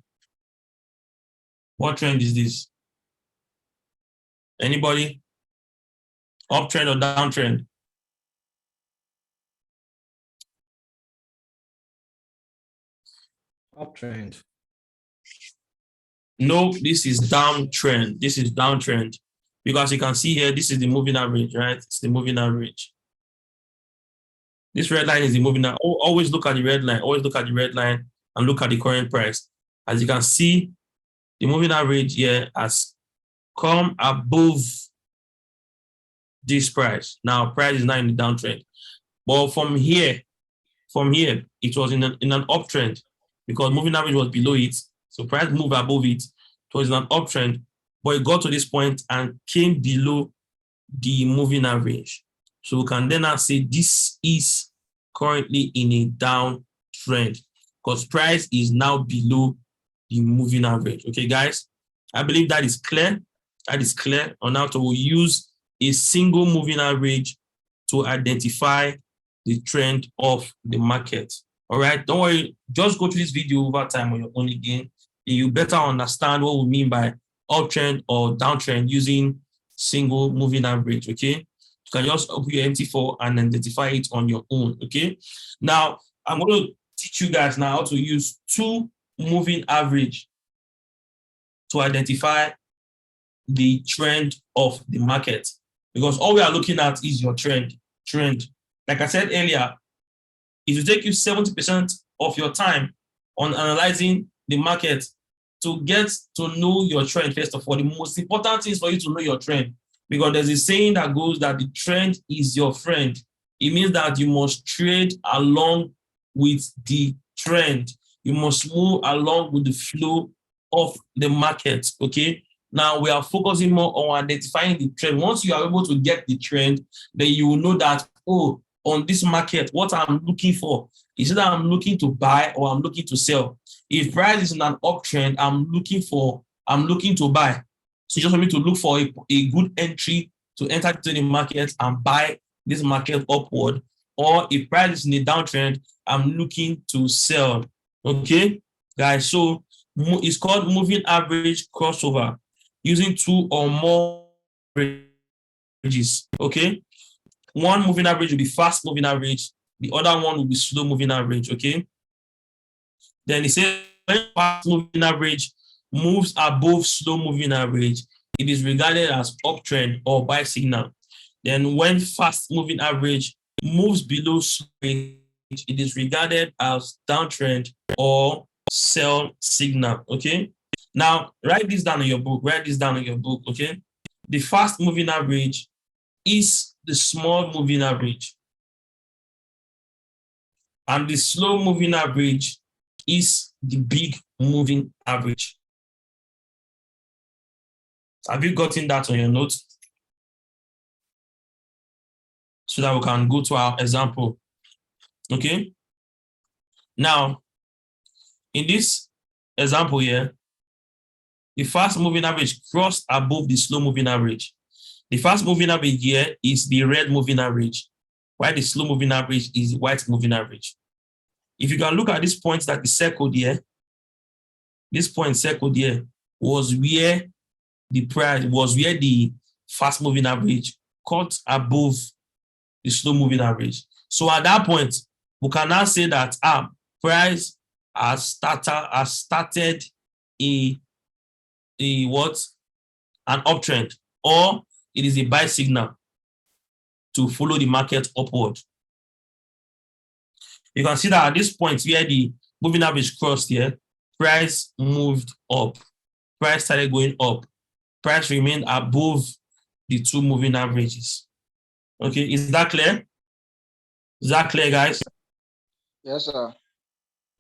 What trend is this? Anybody? Uptrend or downtrend? Uptrend. No, this is downtrend. This is downtrend. Because you can see here, this is the moving average, right? It's the moving average. This red line is the moving average. Always look at the red line. Always look at the red line and look at the current price. As you can see, the moving average here has come above this price. Now, price is now in the downtrend. But from here, it was in an uptrend because moving average was below it. So price moved above it. It was in an uptrend, but it got to this point and came below the moving average. So we can then now say this is currently in a downtrend because price is now below the moving average. Okay, guys, I believe that is clear. That is clear on how to use a single moving average to identify the trend of the market. All right, don't worry, just go through this video over time on your own again. You better understand what we mean by uptrend or downtrend using single moving average. Okay, you can just open your MT4 and identify it on your own. Okay, now I'm going to teach you guys now how to use two moving average to identify the trend of the market, because all we are looking at is your trend. Like I said earlier, it will take you 70% of your time on analyzing the market to get to know your trend. First of all, the most important thing is for you to know your trend, because there's a saying that goes that the trend is your friend. It means that you must trade along with the trend. You must move along with the flow of the market. Okay. Now we are focusing more on identifying the trend. Once you are able to get the trend, then you will know that, oh, on this market, what I'm looking for is that I'm looking to buy or I'm looking to sell. If price is in an uptrend, I'm looking to buy. So just for me to look for a good entry to enter into the market and buy this market upward. Or if price is in a downtrend, I'm looking to sell. Okay, guys. So it's called moving average crossover using two or more averages. Okay. One moving average will be fast moving average. The other one will be slow moving average. Okay. Then it says when fast moving average moves above slow moving average, it is regarded as uptrend or buy signal. Then when fast moving average moves below slow, it is regarded as downtrend or sell signal. Okay. Now write this down in your book. Okay. The fast moving average is the small moving average, and the slow moving average is the big moving average. Have you gotten that on your notes? So that we can go to our example. Okay. Now, in this example here, the fast moving average crossed above the slow moving average. The fast moving average here is the red moving average, while the slow moving average is the white moving average. If you can look at this point that is circled here, this point circled here was where the fast moving average caught above the slow moving average. So at that point, we can now say that price has started an uptrend, or it is a buy signal to follow the market upward. You can see that at this point where the moving average crossed here, price moved up. Price started going up. Price remained above the two moving averages. Okay, is that clear? Is that clear, guys? Yes, sir.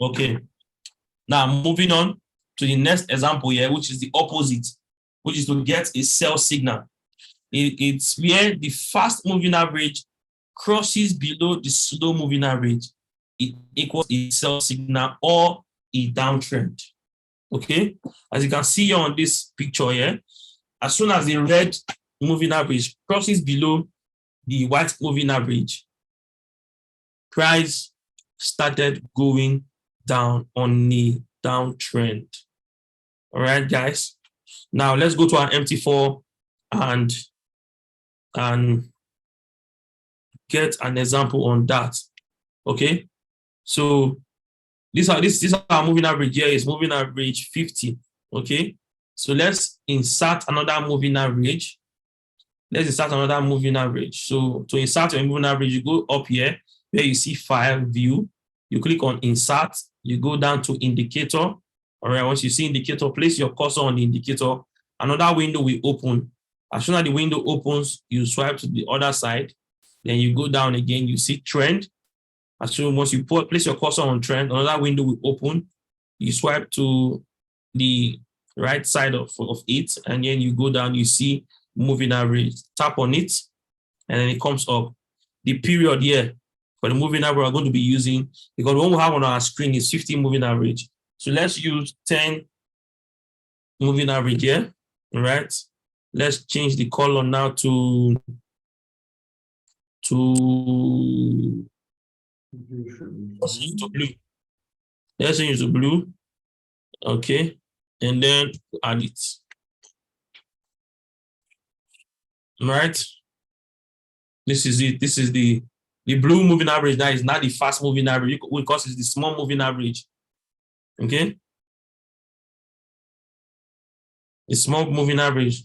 Okay. Now moving on to the next example here, which is the opposite, which is to get a sell signal. It's where the fast moving average crosses below the slow moving average. It equals a sell signal or a downtrend. Okay, as you can see here on this picture here, as soon as the red moving average crosses below the white moving average, price started going down on a downtrend. All right, guys. Now let's go to our MT4 and get an example on that. Okay, so this is our moving average here is moving average 50. Okay, so let's insert another moving average. Let's insert another moving average. So to insert a moving average, you go up here where you see file view, you click on insert, you go down to indicator. All right, once you see indicator, place your cursor on the indicator. Another window will open. As soon as the window opens, you swipe to the other side. Then you go down again, you see trend. As soon as you place your cursor on trend, another window will open. You swipe to the right side of it, and then you go down, you see moving average. Tap on it, and then it comes up. The period here for the moving average we're going to be using, because what we have on our screen is 50 moving average. So let's use 10 moving average here. All right. Let's change the color now to blue. Let's change to blue. Okay. And then add it. All right. This is it. This is the blue moving average. That is not the fast moving average because it's the small moving average. Okay. The small moving average.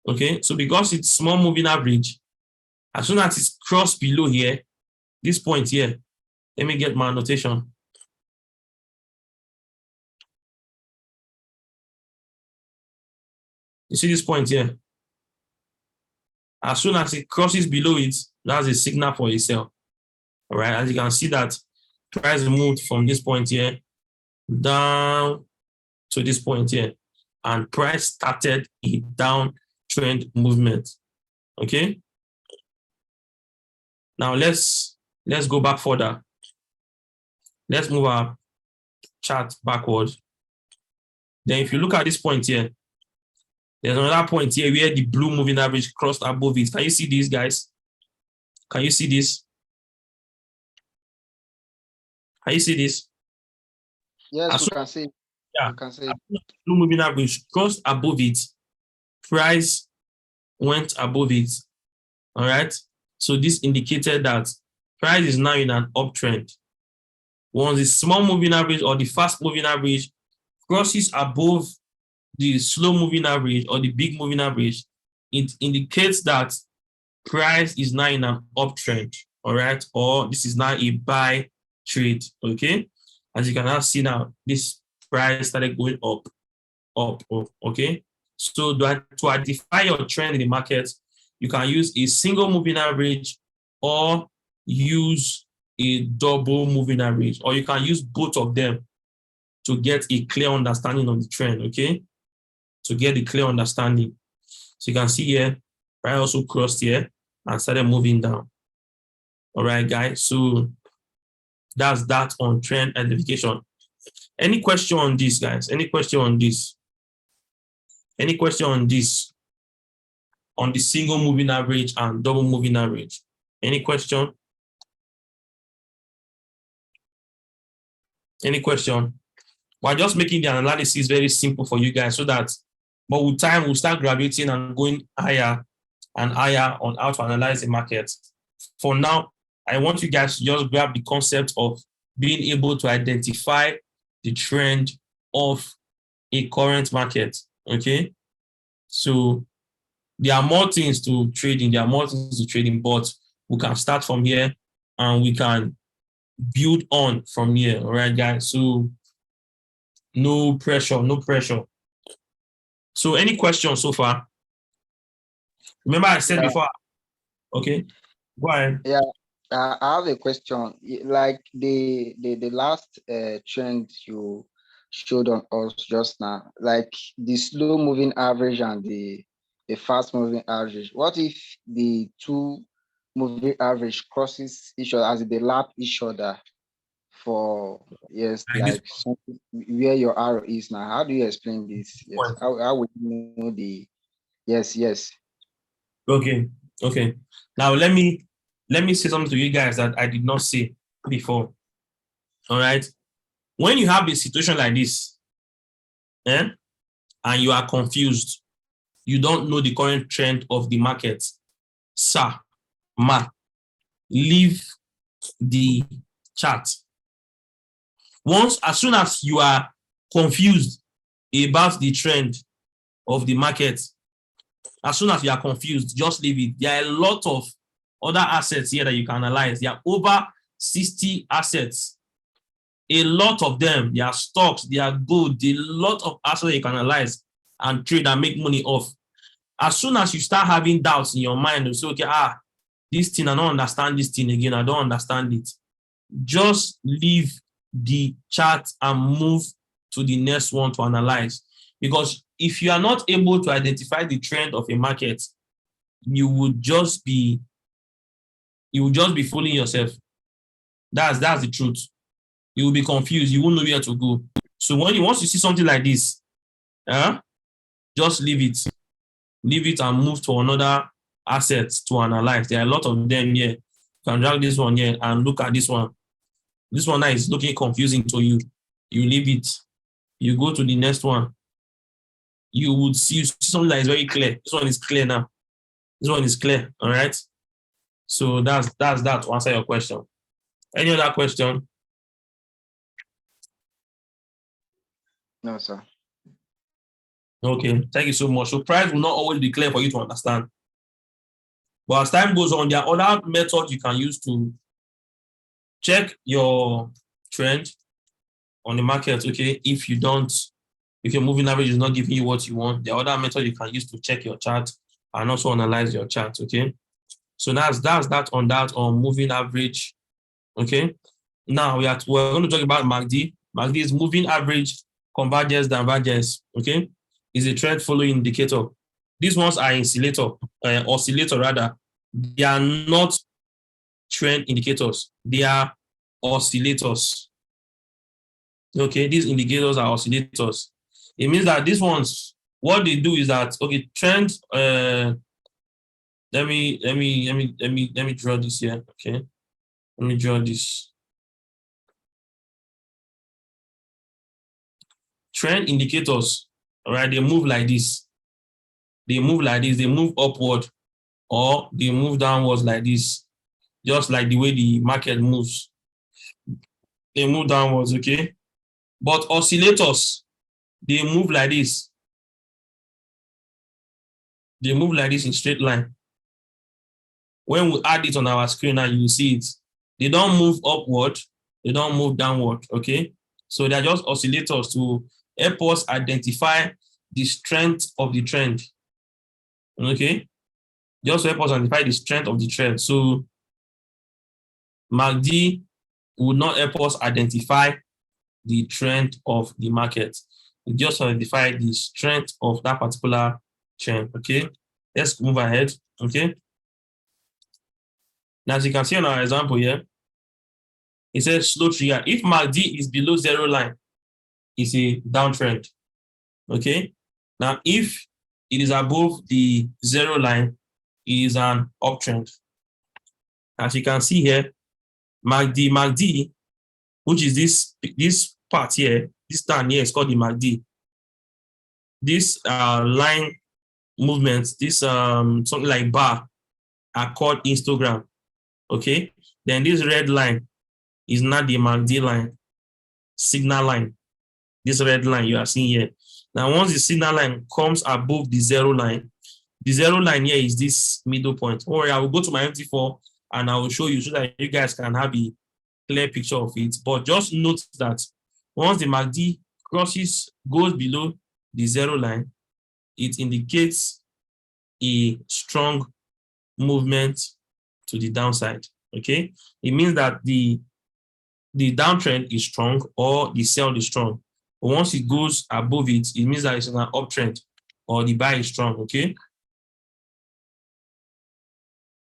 Okay. So because it's small moving average, as soon as it's crossed below here, this point here, let me get my notation. You see this point here? As soon as it crosses below it, that's a signal for a sell. All right, as you can see that price moved from this point here down to this point here, and price started a downtrend movement. Okay. Now let's go back further. Let's move our chart backward. Then if you look at this point here, there's another point here where the blue moving average crossed above it. Can you see this, guys? Can you see this? Can you see this? Yes, we can see. Yeah. You can see. Blue moving average crossed above it. Price went above it. All right. So this indicated that price is now in an uptrend. Once the small moving average or the fast moving average crosses above the slow moving average or the big moving average, it indicates that price is now in an uptrend. All right. Or this is now a buy trade. Okay. As you can now see now, this price started going up. Okay. So to identify your trend in the market, you can use a single moving average or use a double moving average, or you can use both of them to get a clear understanding of the trend. Okay. To get the clear understanding. So you can see here, price also crossed here and started moving down. All right, guys. So that's that on trend identification. Any question on this, guys? Any question on this? Any question on this? On the single moving average and double moving average? Any question? Any question? We're just making the analysis very simple for you guys so that, but with time, we'll start graduating and going higher and higher on how to analyze the market. For now, I want you guys to just grab the concept of being able to identify the trend of a current market. Okay. So there are more things to trading. But we can start from here and we can build on from here. All right, guys. So no pressure. So any questions so far? Remember I said Yeah, before, okay, go ahead. yeah. I have a question. Like the last trend you showed on us just now, like the slow moving average and the fast moving average. What if the two moving average crosses each other as they lap each other for yes, Like this like something where your arrow is now? How do you explain this? Yes, point. how would you know the yes, yes. Okay, okay. Now let me say something to you guys that I did not say before. All right. When you have a situation like this, eh, and you are confused, you don't know the current trend of the market, sir, ma, leave the chart. As soon as you are confused about the trend of the market, as soon as you are confused, just leave it. There are a lot of other assets here that you can analyze. There are over 60 assets. A lot of them, they are stocks, they are gold, a lot of assets you can analyze and trade and make money off. As soon as you start having doubts in your mind, you say, okay, this thing, I don't understand this thing again, I don't understand it. Just leave the chart and move to the next one to analyze. Because if you are not able to identify the trend of a market, you would just be fooling yourself. That's the truth. You will be confused. You won't know where to go. So once you see something like this, just leave it. Leave it and move to another asset to analyze. There are a lot of them here. You can drag this one here and look at this one. This one now is looking confusing to you. You leave it. You go to the next one. You would see something that is very clear. This one is clear now. This one is clear. All right. So that's that to answer your question. Any other question? No, sir. Okay, thank you so much. So price will not always be clear for you to understand. But as time goes on, there are other methods you can use to check your trend on the market. Okay, if your moving average is not giving you what you want, there are other methods you can use to check your chart and also analyze your chart. Okay, so that's that on moving average. Okay, now we're going to talk about MACD. MACD is moving average convergence divergence. Okay, is a trend following indicator. These ones are oscillator rather. They are not trend indicators. They are oscillators. Okay, these indicators are oscillators. It means that these ones, what they do is that trend. Let me draw this here. Okay, let me draw this. Trend indicators, all right, they move like this. They move like this. They move upward or they move downwards like this, just like the way the market moves. They move downwards, okay? But oscillators, they move like this. They move like this in straight line. When we add it on our screen now, you will see it. They don't move upward. They don't move downward, okay? So they're just oscillators to help us identify the strength of the trend, okay? Just help us identify the strength of the trend. So MACD would not help us identify the trend of the market. It just identify the strength of that particular trend. Okay, let's move ahead. Okay, now as you can see on our example here, it says slow trigger. If MACD is below zero line, it's a downtrend. Okay, now if it is above the zero line, it is an uptrend. As you can see here, MACD, which is this part here, this stand here is called the MACD. This line movements, this something like bar, are called histogram. Okay, then this red line is not the MACD line, signal line. This red line you are seeing here. Now, once the signal line comes above the zero line here is this middle point. Don't worry, I will go to my MT4 and I will show you so that you guys can have a clear picture of it. But just note that once the MACD goes below the zero line, it indicates a strong movement to the downside. Okay, it means that the downtrend is strong or the sell is strong. But once it goes above it, it means that it's an uptrend or the buy is strong. Okay.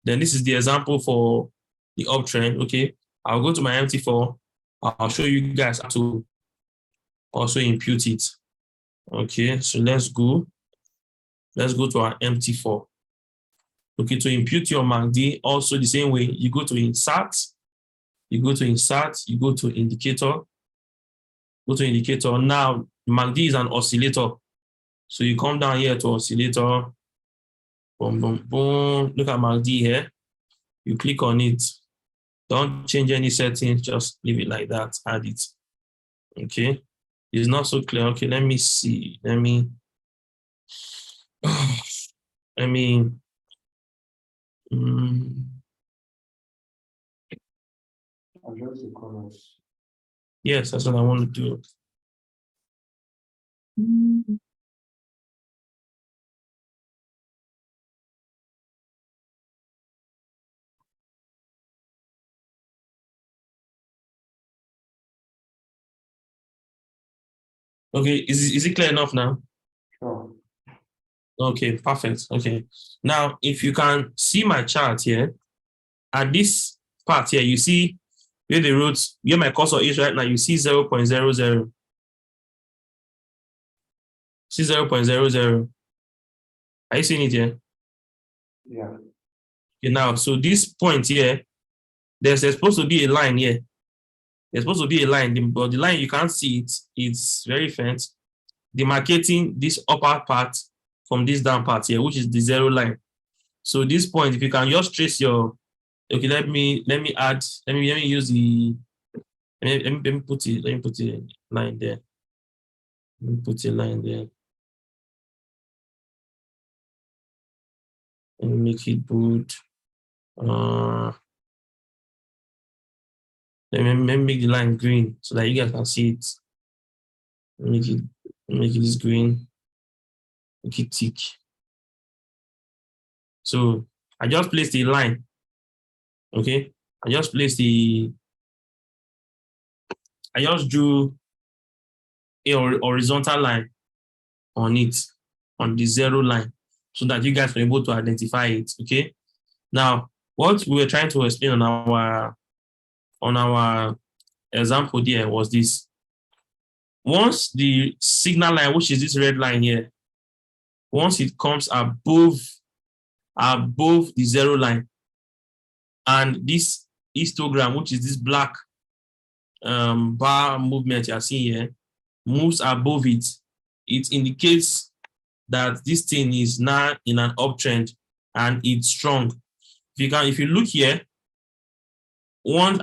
Then this is the example for the uptrend. Okay, I'll go to my MT4. I'll show you guys how to also impute it. Okay, so let's go. Let's go to our MT4. Okay, to impute your MACD, also the same way, you go to insert, you go to indicator, go to indicator. Now, MACD is an oscillator. So you come down here to oscillator, boom, boom, boom. Look at MACD here. You click on it. Don't change any settings, just leave it like that, add it. Okay, it's not so clear. Okay, let me see. Let me Adjust the colors. yes, that's what I want to do. Okay, is it clear enough now? Sure. Okay, perfect. Okay. Now, if you can see my chart here, at this part here, you see where the roots, where my cursor is right now, you see 0.00. See 0.00. Are you seeing it here? Yeah. Okay, now, so this point here, there's supposed to be a line here. There's supposed to be a line, but the line you can't see it. It's very faint. Demarcating this upper part from this down part here, which is the zero line. So this point, if you can just trace your, okay, let me add, let me use the, let me put a line there. Let me put a line there. And make it bold. Let me make the line green so that you guys can see it. Make it this green. Make it thick. So I just placed the line. Okay, I just drew a horizontal line on it, on the zero line, so that you guys were able to identify it. Okay. Now, what we were trying to explain on our example there was this. Once the signal line, which is this red line here, once it comes above the zero line, and this histogram, which is this black bar movement you're seeing here, moves above it, it indicates that this thing is now in an uptrend and it's strong. If you look here,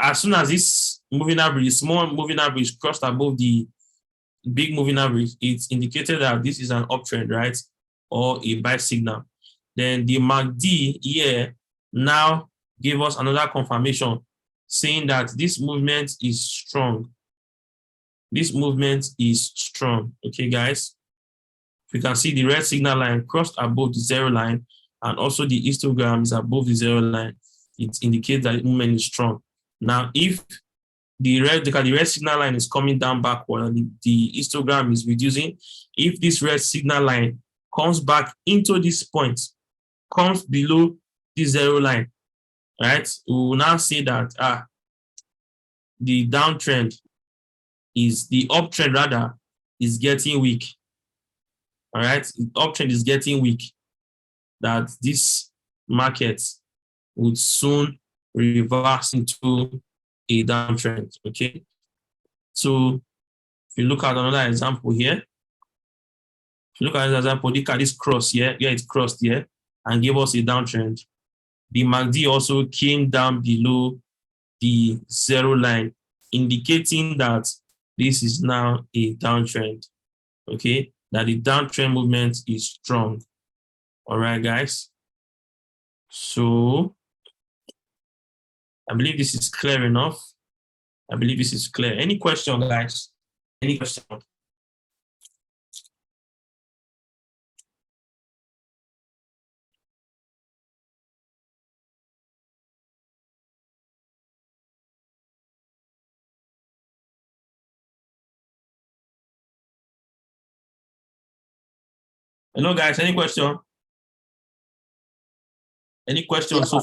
as soon as this moving average, small moving average crossed above the big moving average, it's indicated that this is an uptrend, right? Or a buy signal. Then the MACD here now gave us another confirmation saying that this movement is strong. This movement is strong. Okay, guys. You can see the red signal line crossed above the zero line, and also the histogram is above the zero line. It indicates that the movement is strong. Now, if the red signal line is coming down backward and the histogram is reducing, if this red signal line comes back into this point, comes below the zero line, right? We will now say that the uptrend rather is getting weak. All right, the uptrend is getting weak. That this market would soon reverse into a downtrend. Okay, so if you look at another example here, look at this cross here. Yeah, it's crossed here and gave us a downtrend. The MACD also came down below the zero line, indicating that this is now a downtrend. Okay, that the downtrend movement is strong. All right, guys. So I believe this is clear enough. I believe this is clear. Any question, guys? Any question? Hello, guys. Any question? Any questions? So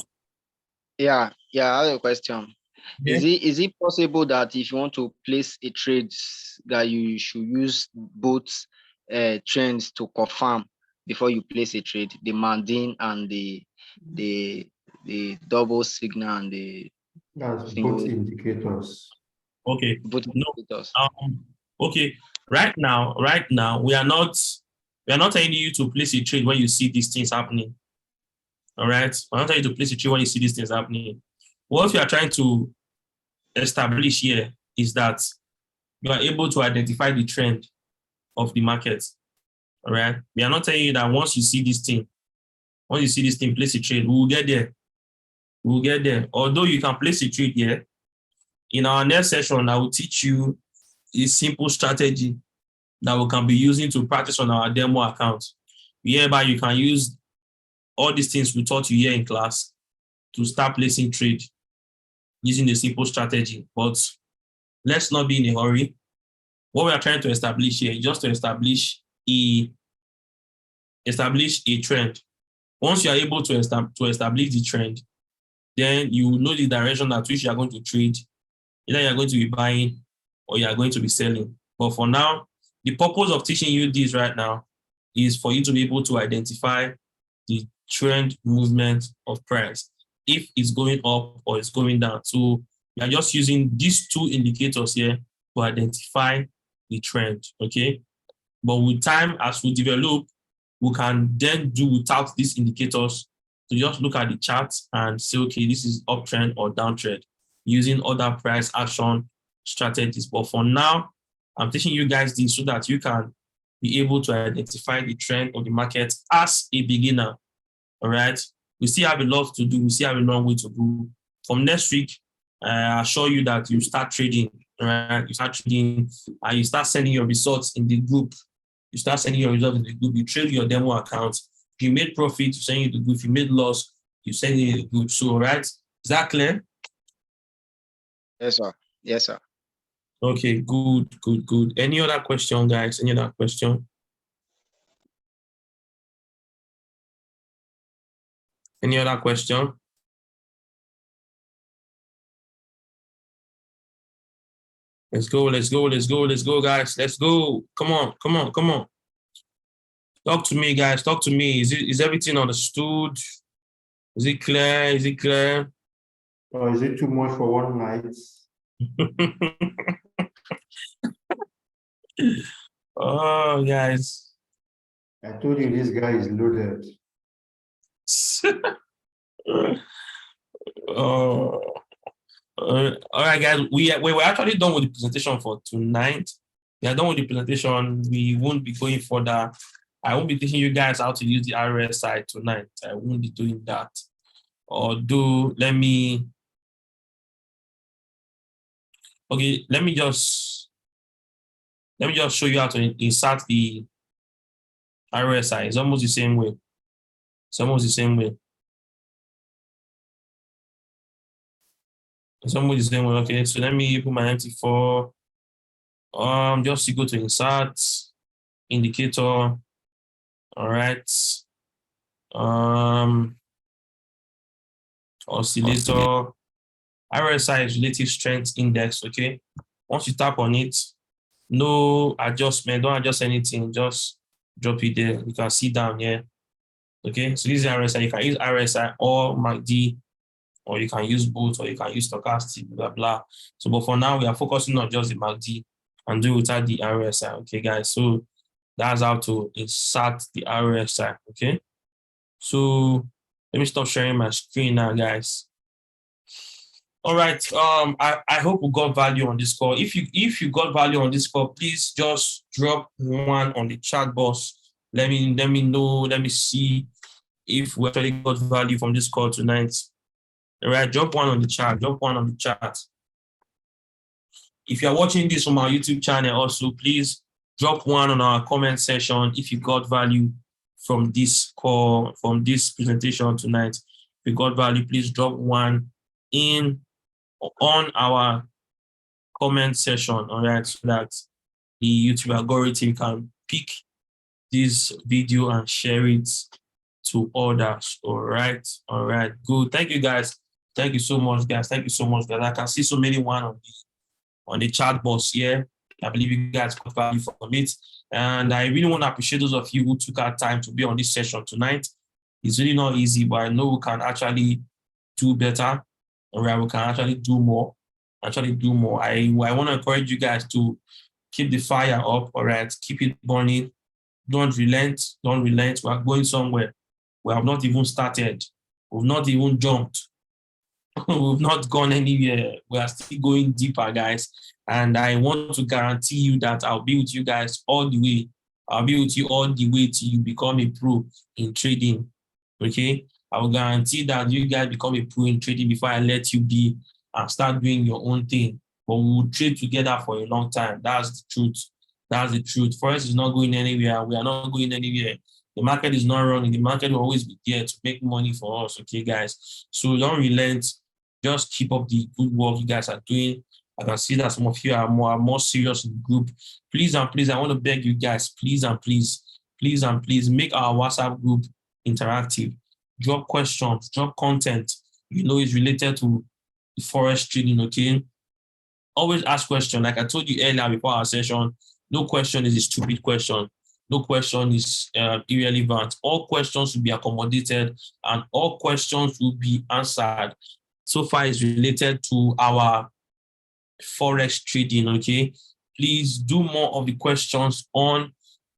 Yeah, I have a question. yeah. Is it possible that if you want to place a trade, that you should use both trends to confirm before you place a trade, the Mandin and the the double signal and the That's single both indicators. Okay. both No. indicators? Okay. Right now, we are not telling you to place a trade when you see these things happening. All right. We're not telling you to place a trade when you see these things happening. What we are trying to establish here is that you are able to identify the trend of the market. All right. We are not telling you that once you see this thing, place a trade. We will get there. We will get there. Although you can place a trade here, in our next session, I will teach you a simple strategy that we can be using to practice on our demo account. Hereby, you can use all these things we taught you here in class to start placing trade using a simple strategy. But let's not be in a hurry. What we are trying to establish here is just to establish a trend. Once you are able to establish the trend, then you know the direction at which you are going to trade. Either you are going to be buying or you are going to be selling. But for now, the purpose of teaching you this right now is for you to be able to identify the trend movement of price, if it's going up or it's going down. So we are just using these two indicators here to identify the trend, okay? But with time, as we develop, we can then do without these indicators to just look at the chart and say, okay, this is uptrend or downtrend using other price action strategies. But for now, I'm teaching you guys this so that you can be able to identify the trend of the market as a beginner. All right. We still have a lot to do. We still have a long way to go. From next week, I'll show you that you start trading. All right. You start trading and you start sending your results in the group. You start sending your results in the group. You trade your demo account. If you made profit, you send it to the group. If you made loss, you send it to the group. So, right. Is that clear? Yes, sir. Yes, sir. Okay, good. Any other question, guys? Any other question? Any other question? Let's go, guys. Let's go. Come on. Talk to me, guys. Talk to me. Is everything understood? Is it clear? Or is it too much for one night? Oh, guys. I told you this guy is loaded. Oh. All right, guys. We're actually done with the presentation for tonight. We are done with the presentation. We won't be going further. I won't be teaching you guys how to use the RSI tonight. I won't be doing that. Although, let me just show you how to insert the RSI. It's almost the same way. It's almost the same way. Okay, so let me put my MT4. Just to go to insert indicator. All right. Oscillator. RSI is relative strength index. Okay. Once you tap on it, no adjustment, don't adjust anything, just drop it there. You can see down here. Okay, so this is RSI. You can use RSI or MACD, or you can use both, or you can use stochastic, blah blah. So, but for now, we are focusing on just the MACD and do without the RSI. Okay, guys. So that's how to insert the RSI. Okay. So let me stop sharing my screen now, guys. All right. I hope we got value on this call. If you got value on this call, please just drop one on the chat box. Let me know. Let me see if we actually got value from this call tonight. All right, drop one on the chat. If you're watching this from our YouTube channel, also please drop one on our comment section if you got value from this call, from this presentation tonight. If you got value, please drop one on our comment section, all right, so that the YouTube algorithm can pick this video and share it to others. All right, good. Thank you, guys. Thank you so much, guys. Thank you so much, guys. I can see so many on the chat box here. I believe you guys got value from it. And I really want to appreciate those of you who took our time to be on this session tonight. It's really not easy, but I know we can actually do better. All right, we can actually do more. I want to encourage you guys to keep the fire up. All right, keep it burning. Don't relent. We are going somewhere. We have not even started. We've not even jumped. We've not gone anywhere. We are still going deeper, guys. And I want to guarantee you that I'll be with you guys all the way. I'll be with you all the way till you become a pro in trading. Okay? I will guarantee that you guys become a pro in trading before I let you be and start doing your own thing. But we will trade together for a long time. That's the truth. Forex is not going anywhere. We are not going anywhere. The market is not running. The market will always be there to make money for us. Okay, guys? So don't relent. Just keep up the good work you guys are doing. I can see that some of you are more serious in the group. Please and please, I want to beg you guys, please and please, make our WhatsApp group interactive. Drop questions, drop content, is related to the Forex trading, okay? Always ask questions. Like I told you earlier before our session, no question is a stupid question. No question is irrelevant. All questions will be accommodated and all questions will be answered. So far is related to our Forex trading, okay? Please do more of the questions on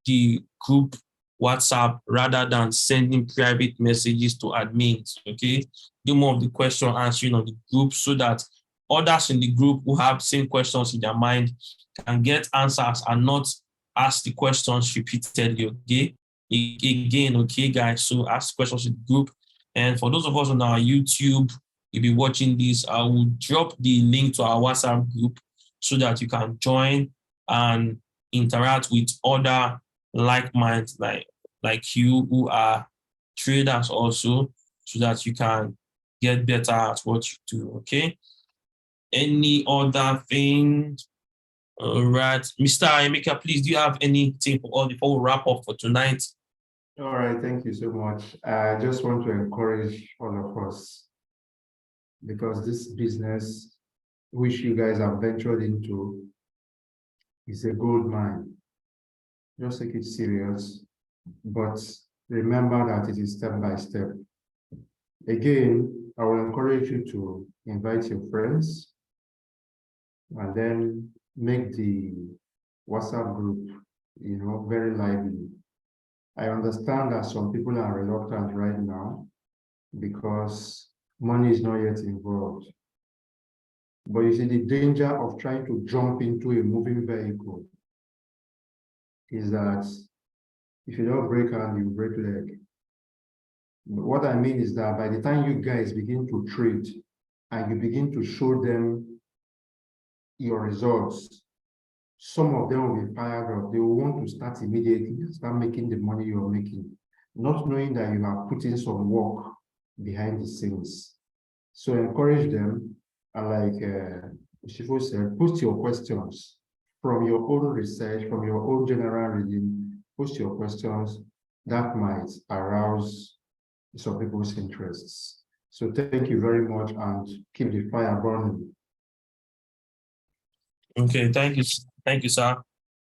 the group WhatsApp rather than sending private messages to admins, okay? Do more of the question answering on the group so that others in the group who have same questions in their mind can get answers and not ask the questions repeatedly, okay? Again, okay, guys, so ask questions in the group. And for those of us on our YouTube, if you're watching this, I will drop the link to our WhatsApp group so that you can join and interact with other like minds like you who are traders also, so that you can get better at what you do. Okay. Any other thing? All right, Mr. Emeka, please, do you have anything before we wrap up for tonight? All right, thank you so much. I just want to encourage all of us, because this business, which you guys have ventured into, is a gold mine. Just take it serious, but remember that it is step by step. Again, I will encourage you to invite your friends and then make the WhatsApp group, very lively. I understand that some people are reluctant right now because money is not yet involved. But you see, the danger of trying to jump into a moving vehicle is that if you don't break hand, you break leg. But what I mean is that by the time you guys begin to trade and you begin to show them your results, some of them will be fired up. They will want to start immediately and start making the money you're making, not knowing that you are putting some work behind the scenes. So encourage them, and like Shifu said, post your questions from your own research, from your own general reading. Post your questions that might arouse some people's interests. So thank you very much, and keep the fire burning. Okay, thank you, sir.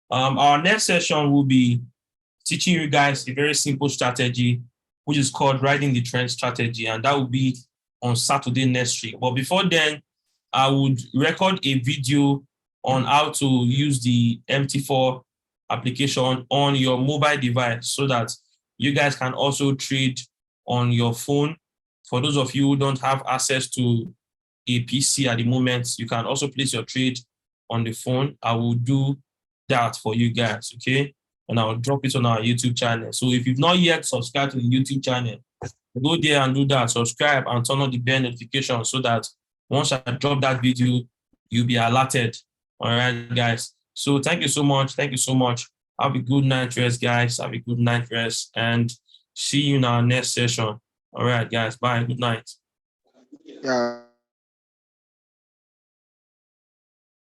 Our next session will be teaching you guys a very simple strategy, which is called riding the trend strategy, and that will be on Saturday next week. But before then, I would record a video on how to use the MT4 application on your mobile device so that you guys can also trade on your phone. For those of you who don't have access to a PC at the moment, you can also place your trade on the phone. I will do that for you guys, okay? And I'll drop it on our YouTube channel. So if you've not yet subscribed to the YouTube channel, go there and do that. Subscribe and turn on the bell notification so that once I drop that video, you'll be alerted. All right, guys. So thank you so much. Thank you so much. Have a good night rest, guys. Have a good night rest, and see you in our next session. All right, guys. Bye. Good night. Yeah.